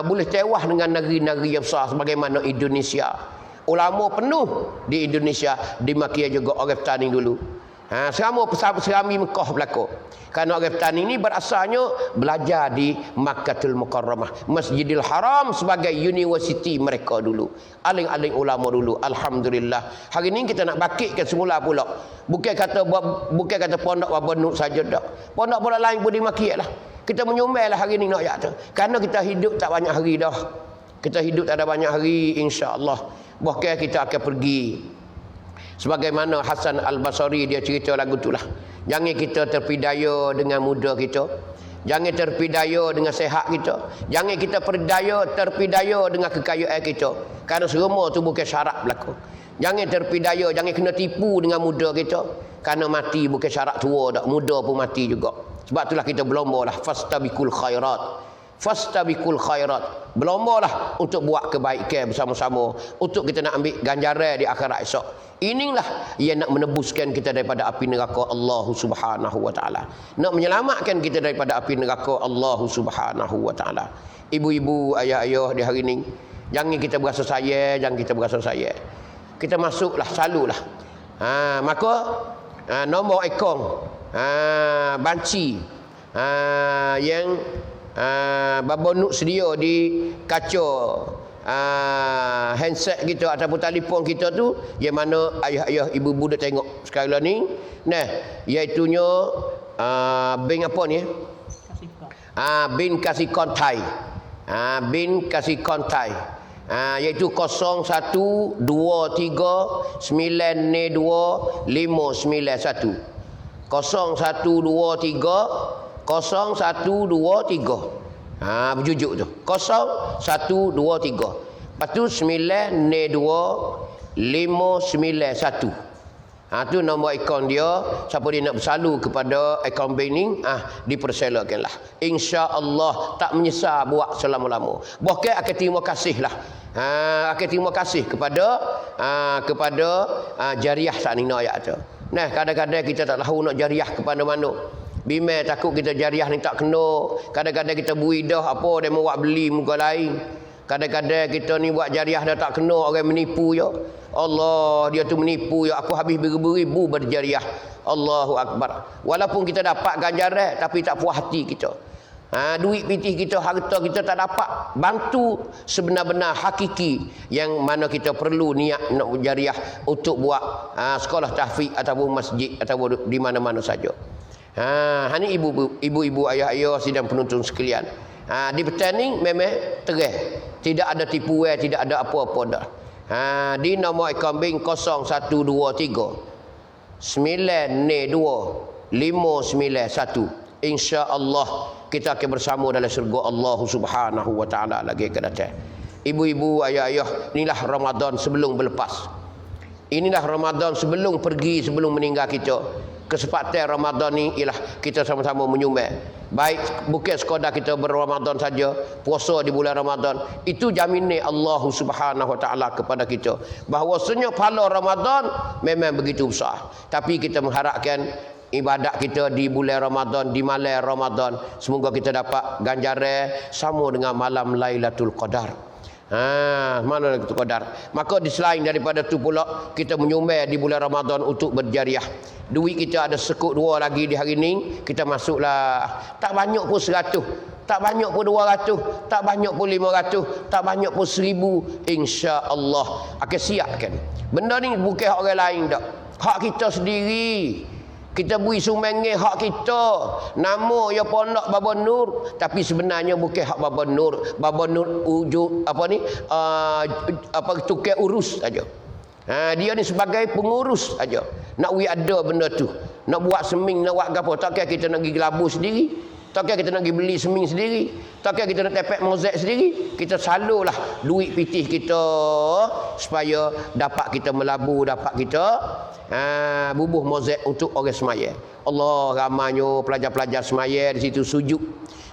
Boleh tewas dengan negeri-negeri yang besar sebagaimana Indonesia. Ulama penuh di Indonesia, dimakia juga orang petaning dulu. Serami Mekah berlaku. Kerana orang petani ini berasalnya belajar di Makkatul Mukarramah, Masjidil Haram sebagai universiti mereka dulu. Aling-aling ulama dulu. Alhamdulillah. Hari ini kita nak bakitkan semula pula. Bukan kata pondok wabanuk saja dah. Pondok-pondok lain pun dimakilah. Kita menyumbailah hari ini nak ya tu. Kerana kita hidup tak banyak hari dah. Kita hidup tak ada banyak hari, insya-Allah. Bahkan kita akan pergi. Sebagaimana Hasan Al-Basri dia cerita lagu itulah. Jangan kita terpidaya dengan muda kita. Jangan terpidaya dengan sehat kita. Jangan kita terpidaya dengan kekayaan kita. Kerana semua tu bukan syarat berlaku. Jangan terpidaya, jangan kena tipu dengan muda kita. Kerana mati bukan syarat tua dak, muda pun mati juga. Sebab itulah kita berlomba lah, fastabiqul khairat. Fastabiqul khairat. Berlombalah untuk buat kebaikan bersama-sama, untuk kita nak ambil ganjaran di akhirat esok. Inilah yang nak menebuskan kita daripada api neraka Allah Subhanahu wa taala. Nak menyelamatkan kita daripada api neraka Allah Subhanahu wa taala. Ibu-ibu, ayah-ayah di hari ini, jangan kita berasa sayang, jangan kita berasa sayang. Kita masuklah, selalulah. Maka nombor akaun banci yang Baba Nuk sedia di kaca handset kita ataupun telefon kita tu, yang mana ayah-ayah ibu-ibu dah tengok sekarang ni. Nah, iaitunya bin apa ni? Bin kasih kontai. Bin kasih kontai. Iaitu 0123 992 591. 0123 0123. Berjujuk tu. 0123. Lepas tu 992 591. Tu nombor akaun dia. Siapa dia nak bersalur kepada akaun bank ni, dipersilakanlah. Insya-Allah tak menyesal buat selama-lama. Bahkan akan terima kasih lah. Akan terima kasih kepada jariah saat ni ayat tu. Nah, kadang-kadang kita tak tahu nak jariah kepada mana. Bimbang takut kita jariah ni tak kena. Kadang-kadang kita bui dah apa dia mau buat beli muka lain. Kadang-kadang kita ni buat jariah dah tak kena, orang menipu ya. Allah, dia tu menipu ya. Aku habis beribu-ribu berjariah. Allahu Akbar. Walaupun kita dapat ganjaran tapi tak puas hati kita. Duit pitih kita, harta kita tak dapat bantu sebenar-benar hakiki yang mana kita perlu niat nak jariah untuk buat sekolah tahfiz ataupun masjid ataupun di mana-mana saja. Ini ibu-ibu, ayah-ayah sidang penonton sekalian. Di petani memang terang, tidak ada tipuan, tidak ada apa-apa dah. Di nombor akaun bank 0123 992 591. insya-Allah kita akan bersama dalam syurga Allah Subhanahu wa taala lagi akan datang. Ibu-ibu, ayah-ayah, inilah Ramadan sebelum berlepas. Inilah Ramadan sebelum pergi, sebelum meninggal kita. Kesempatan Ramadan ni ialah kita sama-sama menyumbang. Baik bukan sekadar kita berRamadan saja, puasa di bulan Ramadan. Itu jaminan Allah Subhanahu wa taala kepada kita. Bahawasanya pahala Ramadan memang begitu besar. Tapi kita mengharapkan ibadat kita di bulan Ramadan, di malam Ramadan, semoga kita dapat ganjaran sama dengan malam Lailatul Qadar. Mana Lailatul Qadar? Maka di selain daripada tu pula kita menyumbang di bulan Ramadan untuk berjariah. Duit kita ada sekut dua lagi di hari ni, kita masuklah. Tak banyak pun 100, tak banyak pun 200, tak banyak pun 500, tak banyak pun 1000, insya-Allah akan siapkan. Benda ni bukan hak orang lain dak. Hak kita sendiri. Kita beri sumbangan hak kita. Nama ya pondok Baba Nur, tapi sebenarnya bukan hak Baba Nur. Baba Nur wujud tukar urus saja. Dia ni sebagai pengurus saja. Nak ada benda tu. Nak buat seming, nak buat gapo, takkan kita nak pergi gelabur sendiri. Takkan kita nak pergi beli seming sendiri. Takkan kita nak tepek mozaik sendiri. Kita salurlah duit pitih kita supaya dapat kita melabur, dapat kita bubuh mozaik untuk orang semaya. Allah, ramainya pelajar-pelajar semaya di situ sujud.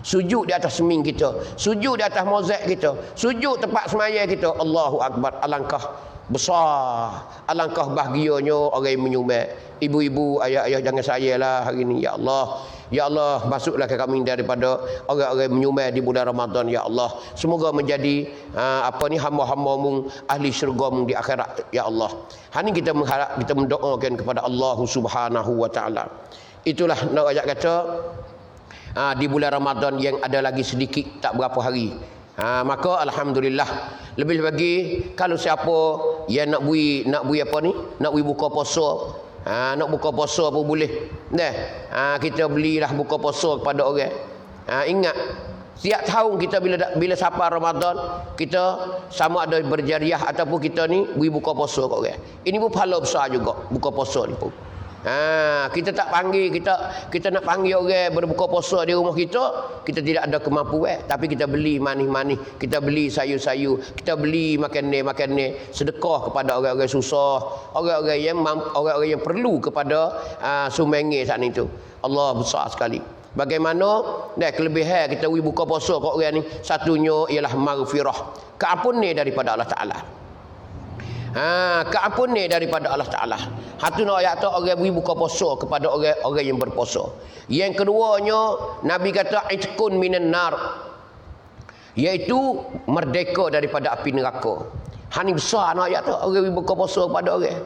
Sujud di atas seming kita, sujud di atas mozaik kita, sujud tempat semaya kita. Allahu Akbar. Alangkah besar, alangkah bahagianya orang yang menyumbang. Ibu-ibu, ayah-ayah, jangan sayalah hari ini ya Allah. Ya Allah, masuklah ke kami daripada orang-orang yang menyumbang di bulan Ramadan ya Allah. Semoga menjadi hamba-hamba-Mu ahli syurga-Mu di akhirat ya Allah. Hari ini kita mengharap, kita mendoakan kepada Allah Subhanahu wa taala. Itulah nak ayat kata di bulan Ramadan yang ada lagi sedikit, tak berapa hari. Maka alhamdulillah, lebih lagi kalau siapa yang nak bui buka puasa, nak buka puasa pun boleh. Kita belilah buka puasa kepada orang. Ingat, setiap tahun kita bila sampai Ramadan, kita sama ada berjariah ataupun kita ni bui buka puasa kat orang. Ini pun pahala besar juga buka puasa ni pun. Kita tak panggil, kita nak panggil orang berbuka puasa di rumah kita tidak ada kemampuan, tapi kita beli manis-manis, kita beli sayur-sayur, kita beli makan ni sedekah kepada orang-orang susah, orang-orang yang perlu kepada sumbangan saat itu. Allah besar sekali. Bagaimana kelebihan kita buka puasa kat orang ni? Satunya ialah maghfirah, keampunan daripada Allah Taala. Keampunan daripada Allah Taala. Hatu nak ayat tu orang buka puasa kepada orang yang berpuasa. Yang keduanya Nabi kata itqun minan nar, iaitu merdeka daripada api neraka. Hani besar nak ayat tu orang buka puasa kepada orang.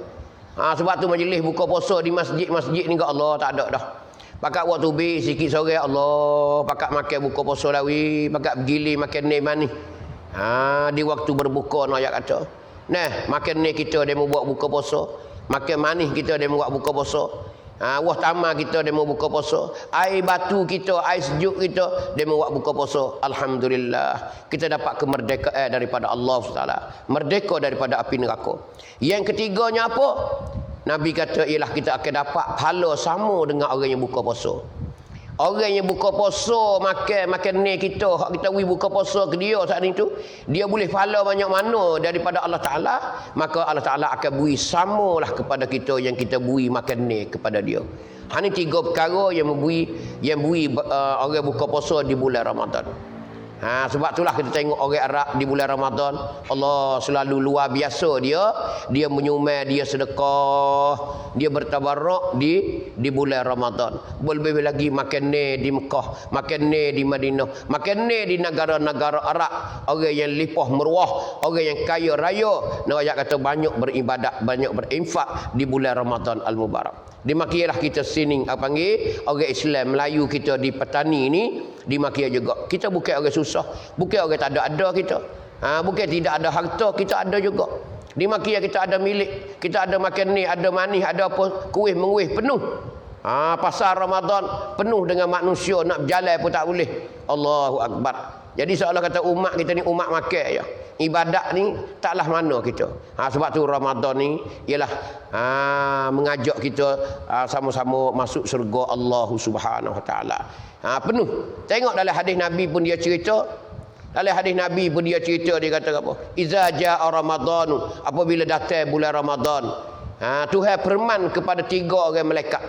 Sebab tu majlis buka puasa di masjid-masjid ni kat Allah tak ada dah. Pakat buat tubik sikit sore Allah, pakat makan buka puasa lawi, pakat bergilir makan ni manis. Di waktu berbuka nak ayat kata. Makan ni kita dia mau buat buka puasa. Makan manis kita dia mau buat buka puasa. Wah tamar kita dia mau buka puasa. Air batu kita, air sejuk kita dia mau buat buka puasa. Alhamdulillah, kita dapat kemerdekaan daripada Allah SWT. Merdeka daripada api neraka. Yang ketiganya apa? Nabi kata ialah kita akan dapat pahala sama dengan orang yang buka puasa. Orang yang buka puasa makan ni kita, hak kita buka puasa ke dia saat itu, dia boleh pahala banyak mana daripada Allah Taala, maka Allah Taala akan beri samalah kepada kita yang kita beri makan ni kepada dia. Ini 3 perkara yang beri orang buka puasa di bulan Ramadan. Sebab itulah kita tengok orang Arab di bulan Ramadan, Allah selalu luar biasa dia menyumbang, dia sedekah, dia bertabarruk di bulan Ramadan. Lebih lagi makan ni di Mekah, makan ni di Madinah, makan ni di negara-negara Arab, orang yang lipah meruah, orang yang kaya raya, nak ayat kata banyak beribadat, banyak berinfak di bulan Ramadan al-Mubarak. Dimakilah kita sini panggil orang Islam Melayu kita di petani ni, dimakia juga. Kita bukan orang susah, bukan orang tak ada kita. Bukan tidak ada harta, kita ada juga. Dimakia kita ada milik, kita ada makan ni, ada manis, ada apa, kuih menguih penuh. Pasar Ramadan penuh dengan manusia, nak berjalan pun tak boleh. Allahu Akbar. Jadi seolah kata umat kita ni umat makan je. Ibadat ni taklah mana kita. Sebab tu Ramadan ni ialah mengajak kita sama-sama masuk syurga Allah Subhanahu Wa Taala. Penuh. Tengok dalam hadis Nabi pun dia cerita. Dalam hadis Nabi pun dia cerita, dia kata apa? Iza jaa Ramadanu, apabila datang bulan Ramadan. Tuhan firman kepada 3 orang malaikat.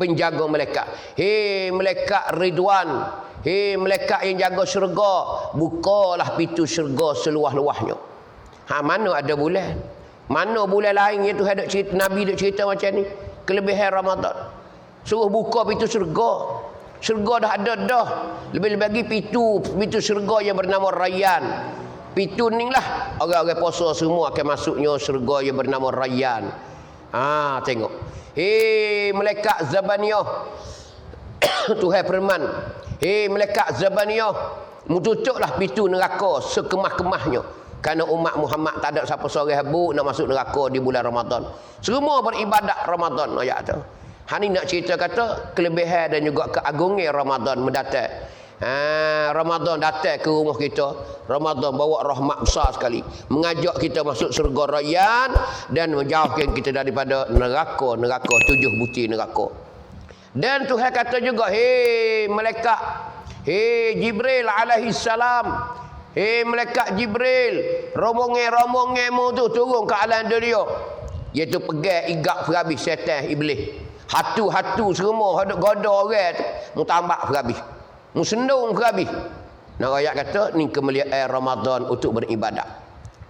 Penjaga malaikat. Hei malaikat Ridwan. Hei malaikat yang jaga syurga, bukalah pintu syurga seluas-luasnya. Mana ada bulan? Mana bulan lain yang Tuhan duk cerita, Nabi duk cerita macam ni? Kelebihan Ramadan. Suruh buka pintu syurga. Syurga dah ada dah. Lebih-lebih lagi pintu syurga yang bernama Rayyan. Pintu ni lah orang-orang puasa semua akan masuknya syurga yang bernama Rayyan. Tengok. Hei malaikat Zabaniyah. Tuhan firman, hei malaikat Zabaniyah, tutuplah pintu neraka sekemah-kemahnya. Kerana umat Muhammad tak ada siapa seorang habuk nak masuk neraka di bulan Ramadan. Semua beribadat Ramadan ayat tu. Hani nak cerita kata kelebihan dan juga keagungan Ramadan mendatang. Ramadan datang ke rumah kita. Ramadan bawa rahmat besar sekali, mengajak kita masuk syurga Rayyan dan menjauhkan kita daripada neraka 7 butir neraka. Dan Tuhan kata juga, hei malaikat, hei Jibril alaihi salam, hei malaikat Jibril, rombongan-rombonganmu tu turun ke alam dunia, iaitu pegang igak perhabis syaitan iblis. Hatu-hatu semua hadap goda orang tu mu tambak perhabis, mu sendung perhabis. Nak ayat kata ni kemuliaan Ramadan untuk beribadat.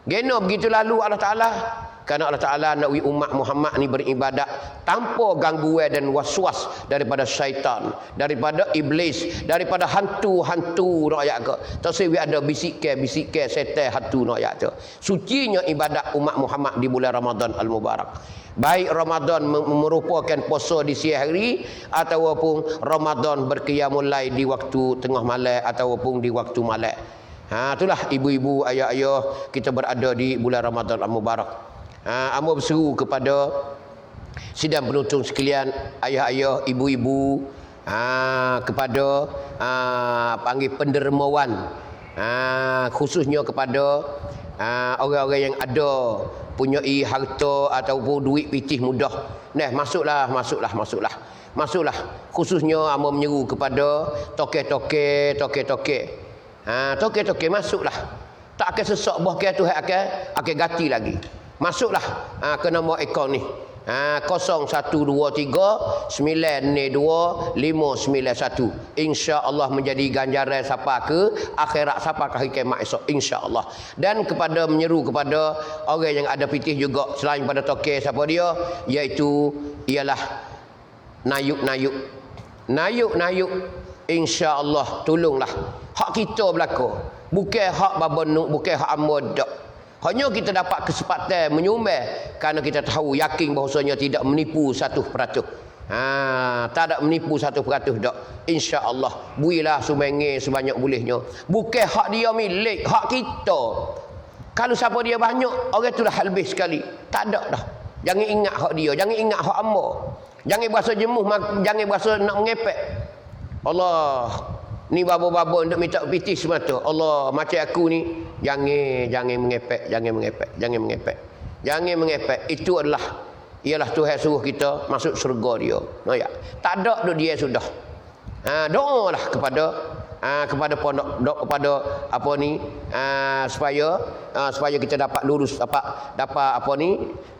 Geno begitu lalu Allah Taala. Kerana Allah Ta'ala nak umat Muhammad ni beribadat tanpa gangguan dan waswas daripada syaitan, daripada iblis, daripada hantu-hantu rakyat ke. Tak sewi ada bisikan-bisikan setan hantu rakyat tu. Sucinya ibadat umat Muhammad di bulan Ramadan Al-Mubarak. Baik Ramadan merupakan puasa di siang hari ataupun Ramadan berqiyamul lail di waktu tengah malam ataupun di waktu malam. Itulah ibu-ibu, ayah-ayah kita berada di bulan Ramadan Al-Mubarak. Amba berseru kepada sidang penonton sekalian, ayah-ayah, ibu-ibu, kepada panggil pendermawan, khususnya kepada orang-orang yang ada punyai harta ataupun duit pitih mudah. Masuklah. Khususnya amba menyeru kepada toke-toke. Toke-toke masuklah. Tak akan sesak bahkan Tuhan akan ganti lagi. Masuklah ke nombor akaun ni. 0123-992-591. InsyaAllah menjadi ganjaran siapa ke akhirat, siapa ke hari kiamat esok, insyaAllah. Dan kepada menyeru kepada orang yang ada pitih juga selain pada toke siapa dia, iaitu ialah nayuk-nayuk. InsyaAllah tolonglah. Hak kita berlaku. Bukan hak babanuk, bukan hak amod dak. Hanya kita dapat kesempatan menyumbang kerana kita tahu yakin bahawasanya tidak menipu 1%. Tak ada menipu 1% dak. Insya-Allah builah sumbangan sebanyak bolehnya. Bukan hak dia milik, hak kita. Kalau siapa dia banyak, orang itulah lebih sekali. Tak ada dah. Jangan ingat hak dia, jangan ingat hak hamba. Jangan berasa jemuh, jangan berasa nak mengepek. Allah, ni babo-babo untuk minta pitih semata. Allah, macam aku ni, jangan mengepek. Itu ialah Tuhan suruh kita masuk syurga dia. Tak ada duk dia sudah. Doalah kepada pondok, kepada apa ni, supaya kita dapat lurus,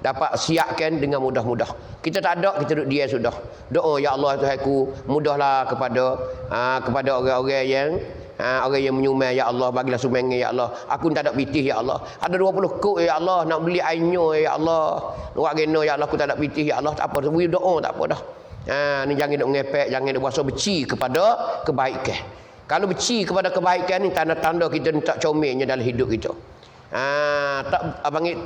dapat siapkan dengan mudah-mudah. Kita tak ada, kita duduk dia sudah. Doa, ya Allah Tuhanku, mudahlah kepada orang-orang yang menyumbang, ya Allah, bagilah sumbangan, ya Allah. Aku tak ada pitih, ya Allah. Ada 20 kok, ya Allah, nak beli ainyo, ya Allah. Luak geno, ya Allah, aku tak ada pitih, ya Allah. Tak apa, doa tak apa dah. Ni jangan duk ngepek, jangan duk berasa benci kepada kebaikan. Kalau benci kepada kebaikan ni tanda-tanda kita ni tak comelnya dalam hidup kita. Tak panggil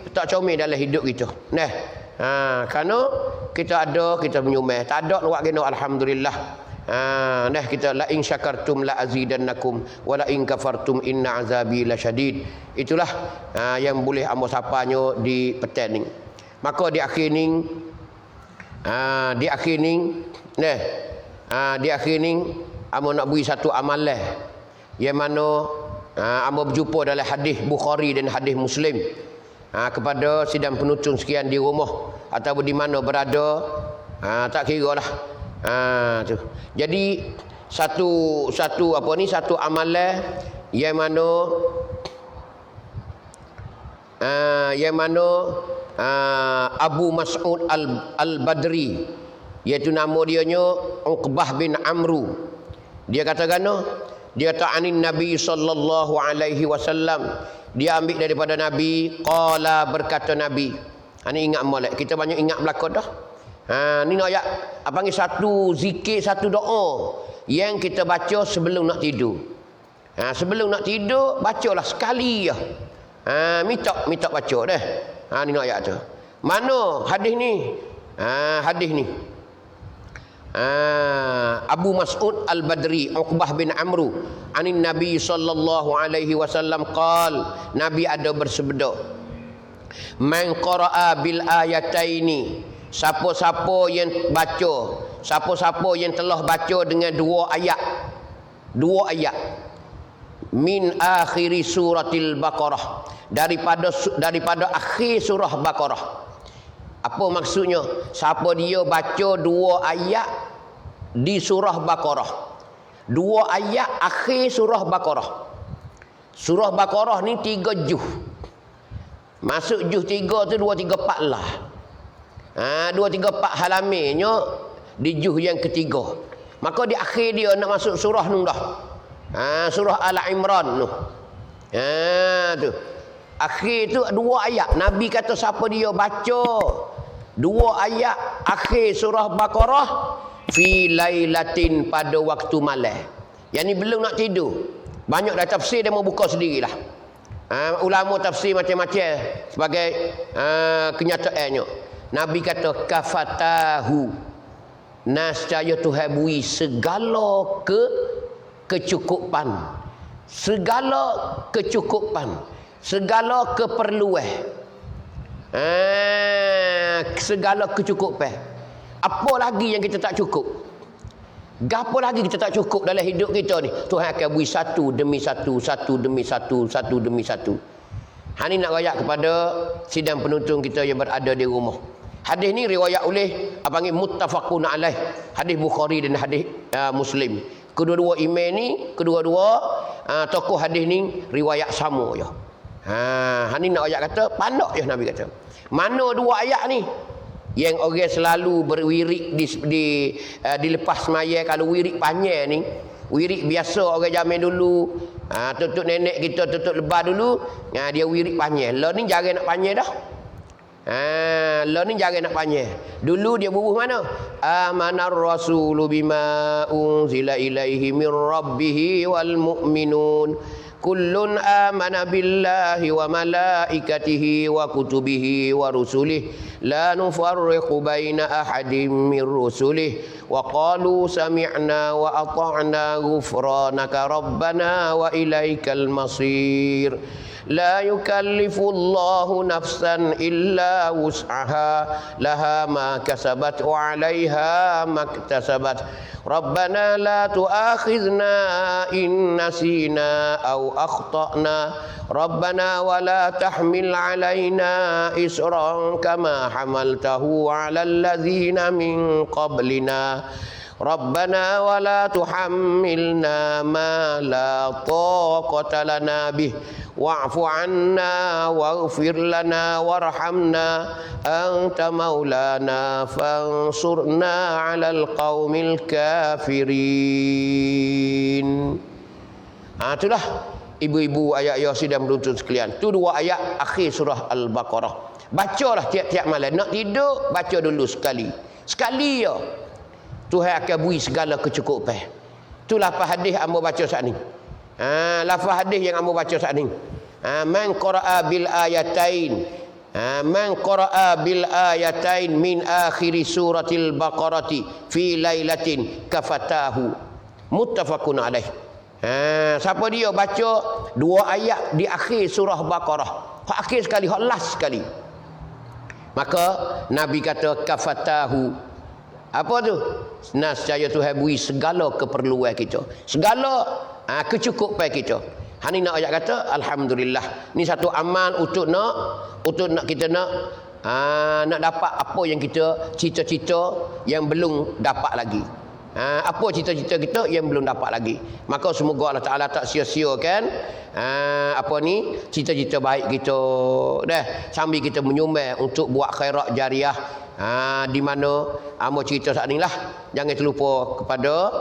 tak comel dalam hidup kita. Kerana kita ada, kita menyumbang. Tak ada luak geno, alhamdulillah. Kita la in syakartum la azidannakum wa la in kafartum inna azabi lasyadid. Itulah yang boleh amba sapanya di petang ni. Maka di akhir ni Di akhir ni amo nak beri satu amalan yang mana amo berjumpa dalam hadis Bukhari dan hadis Muslim. Kepada sidang penonton sekian di rumah ataupun di mana berada, tak kira lah. Tu. Jadi satu amalan yang mana Abu Mas'ud Al-Badri, iaitu nama dianya Uqbah bin Amru. Dia katakan, dia ta'anin Nabi sallallahu alaihi wasallam, dia ambil daripada Nabi, qala, berkata Nabi. Ini ingat molek, kita banyak ingat belakang dah. Ni nak ayat apa panggil satu zikir, satu doa yang kita baca sebelum nak tidur. Sebelum nak tidur bacalah sekali ya. Minta baca dah. Ni nak ayat tu. Mana hadis ni? Hadis ni. Abu Mas'ud Al-Badri, Uqbah bin Amru, anin Nabi sallallahu alaihi wasallam qal, Nabi ada bersabda, man qara'a bil ayataini, siapa-siapa yang baca, siapa-siapa yang telah baca dengan dua ayat min akhiri suratil Baqarah, daripada akhir surah Baqarah. Apa maksudnya? Siapa dia baca dua ayat di surah Baqarah, dua ayat akhir surah Baqarah. Surah Baqarah ni 3 juz. Masuk juz 3 tu 2, 3, 4 lah. 2, 3, 4 halamannya di juz yang ketiga. Maka di akhir dia nak masuk surah nu dah. Surah Al-Imran tu. Tu. Akhir tu 2 ayat. Nabi kata siapa dia baca 2 ayat akhir surah Baqarah fi lailatin, pada waktu malam. Yang ni belum nak tidur. Banyak dah tafsir dia mau buka sendirilah. Ulama tafsir macam-macam sebagai kenyataannya. Nabi kata kafatahu, nascaya Tuhan bui segala kecukupan, segala keperluan, segala kecukupan. Apa lagi yang kita tak cukup? Gapo lagi kita tak cukup dalam hidup kita ni? Tuhan akan beri satu demi satu, satu demi satu, satu demi satu. Ini nak rayak kepada sidang penonton kita yang berada di rumah. Hadis ni riwayat oleh panggil muttafaqun alaih, hadis Bukhari dan hadis Muslim. Kedua-dua imam ni, kedua-dua tokoh hadis ni riwayat sama je. Ini nak ayat kata pandak je. Nabi kata mana 2 ayat ni yang orang selalu berwirid dilepas semaya. Kalau wirid panjang ni, wirid biasa orang zaman dulu, tutup nenek kita tutup lebar dulu, dia wirid panjang. Lah ni jarang nak panjang dah. Lah ni jarang nak panjang. Dulu dia bubuh mana? Amanar rasulu bima unzila ilaihi min rabbih wal mu'minun kullun amana billahi wa malaikatihi wa kutubihi wa rusulih la nufarriqu baina ahadin min rusulih wa qalu sami'na wa ata'na ghufranaka rabbana wa ilaikal masir. La yukallifu Allahu nafsan illa wus'aha laha ma kasabat wa 'alaiha maktasabat. Rabbana la tu'akhidhna in nasina aw akhtana. Rabbana wa la tahmil 'alaina isran kama hamaltahu 'alal ladzina min qablina. Rabbana wa la tuhammilna ma la taqata lana bih wa'fu 'anna waghfir lana warhamna anta maulana fansurna 'alal qaumil kafirin. Itulah ibu-ibu ayat Yasin dan menuntun sekalian. Tu 2 ayat akhir surah Al-Baqarah. Bacalah tiap-tiap malam. Nak tidur baca dulu sekali. Sekali ya. Tuhan akan beri segala kecukupan. Tu lafaz hadis hamba baca saat ni. Lafaz hadis yang hamba baca saat ni. Man qara'a bil ayatain. Man qara'a bil ayatain min akhiri suratil Baqarati fi lailatin kafatahu. Muttafaqun alaih. Siapa dia baca 2 ayat di akhir surah Baqarah. Hak akhir sekali, hak last sekali. Maka Nabi kata kafatahu. Apa tu? Nescaya Tuhan beri segala keperluan kita. Segala kecukupan kita. Hani nak ayat kata alhamdulillah. Ni satu amal untuk nak kita nak dapat apa yang kita cita-cita yang belum dapat lagi. Apa cita-cita kita yang belum dapat lagi. Maka semoga Allah Taala tak sia-siakan cita-cita baik kita sambil kita menyumbang untuk buat khairat jariah. Di mana amo cerita saat ni lah, jangan terlupa kepada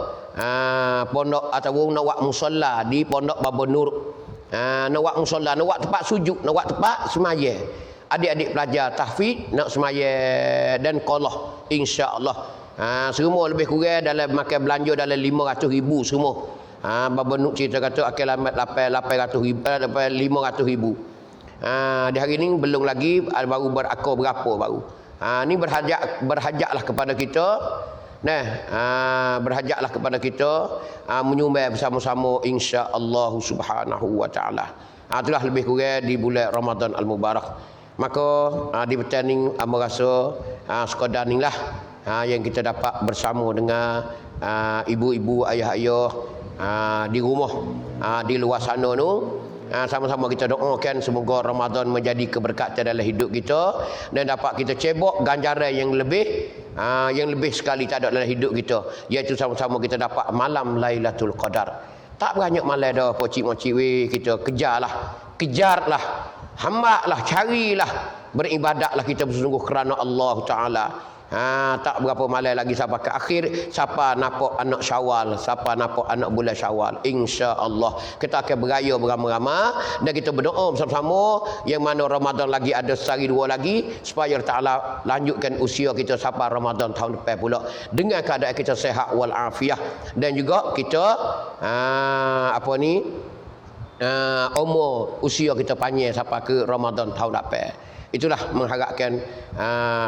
pondok ataupun nak buat musalla di pondok Baba Nur. Nak buat musalla, nak buat tempat sujud, nak buat tempat semaya. Adik-adik pelajar tahfiz nak semaya dan qalah insya-Allah. Semua lebih kurang dalam makan belanja dalam 500,000 semua. Baba Nur cerita kata akan lambat 800,000 500,000. Di hari ni belum lagi, baru berakar berapa baru. Ni berhajatlah kepada kita. Berhajatlah kepada kita menyumbang bersama-sama insya-Allah subhanahu wa taala. Itulah lebih kurang di bulan Ramadan Al-Mubarak. Maka di petang amba rasa sekadar ni lah yang kita dapat bersama dengan ibu-ibu, ayah-ayah di rumah, di luar sana tu. Sama-sama kita doakan semoga Ramadan menjadi keberkatan dalam hidup kita dan dapat kita cebok ganjaran yang lebih sekali tak ada dalam hidup kita, iaitu sama-sama kita dapat malam Lailatul Qadar. Tak banyak malam dah pocik-pocik kita kejarlah, hambalah, carilah, beribadatlah kita bersungguh kerana Allah Taala. Tak berapa malam lagi sampai ke akhir. Siapa nampak anak Syawal, siapa nampak anak bulan Syawal, insya-Allah kita akan beraya beramai-ramai dan kita berdoa bersama-sama yang mana Ramadan lagi ada sehari dua lagi supaya Allah Taala lanjutkan usia kita sampai Ramadan tahun depan pula dengan keadaan kita sihat wal afiah dan juga kita umur usia kita panjang sampai ke Ramadan tahun depan. Itulah mengharapkan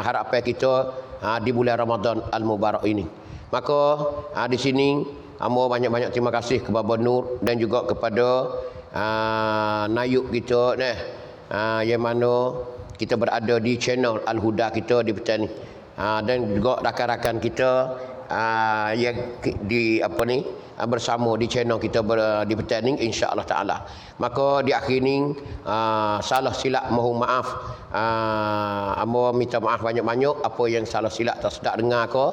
harapan kita di bulan Ramadan Al-Mubarak ini. Maka di sini amba banyak-banyak terima kasih kepada Baba Nur dan juga kepada Nayub kita yang mana kita berada di channel Al-Huda kita di petang ni. Dan juga rakan-rakan kita yang bersama di channel kita di petang ni insya-Allah taala. Maka di akhir ni salah silap mohon maaf. Amba minta maaf banyak-banyak apa yang salah silap tak sedap dengar ke.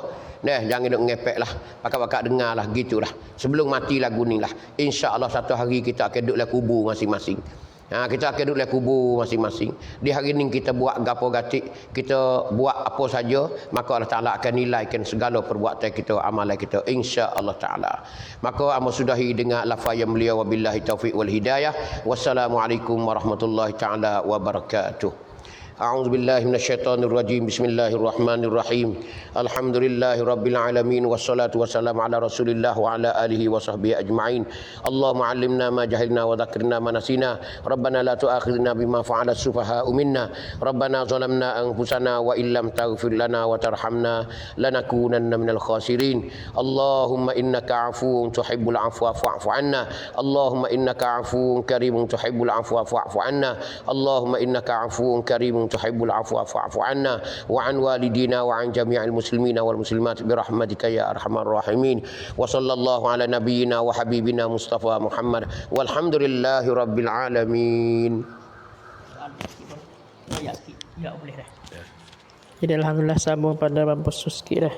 Jangan duk ngepek lah, pakat-pakat dengar lah, gitulah. Sebelum mati lagu ni lah. Insya-Allah satu hari kita akan duduk dalam kubur masing-masing. Kita akan duduk dalam kubur masing-masing. Di hari ni kita buat gapo gatik, kita buat apa saja, maka Allah Taala akan nilaikan segala perbuatan kita, amalan kita insya-Allah taala. Maka amba sudahi dengan lafaz yang mulia, wabillahi taufik wal hidayah. Wassalamualaikum warahmatullahi taala wabarakatuh. أعوذ بالله من الشيطان الرجيم بسم الله الرحمن الرحيم الحمد لله رب العالمين والصلاة والسلام على رسول الله وعلى آله وصحبه أجمعين اللهم علمنا ما جهلنا وذكرنا ما نسينا ربنا لا تؤاخذنا بما فعل السفهاء منا ربنا ظلمنا أنفسنا وإن لم تغفر لنا وترحمنا لنكونن من الخاسرين اللهم إنك عفو تحب العفو فاعف عنا اللهم إنك عفو كريم تحب العفو فاعف عنا اللهم إنك عفو كريم تحب العفو فاعف عنا وعن والدينا وعن جميع المسلمين والمسلمات برحمتك يا أرحم الراحمين وصلى الله على نبينا وحبيبنا مصطفى محمد والحمد لله رب العالمين. Jadi alhamdulillah sambung pada bab sikit dah.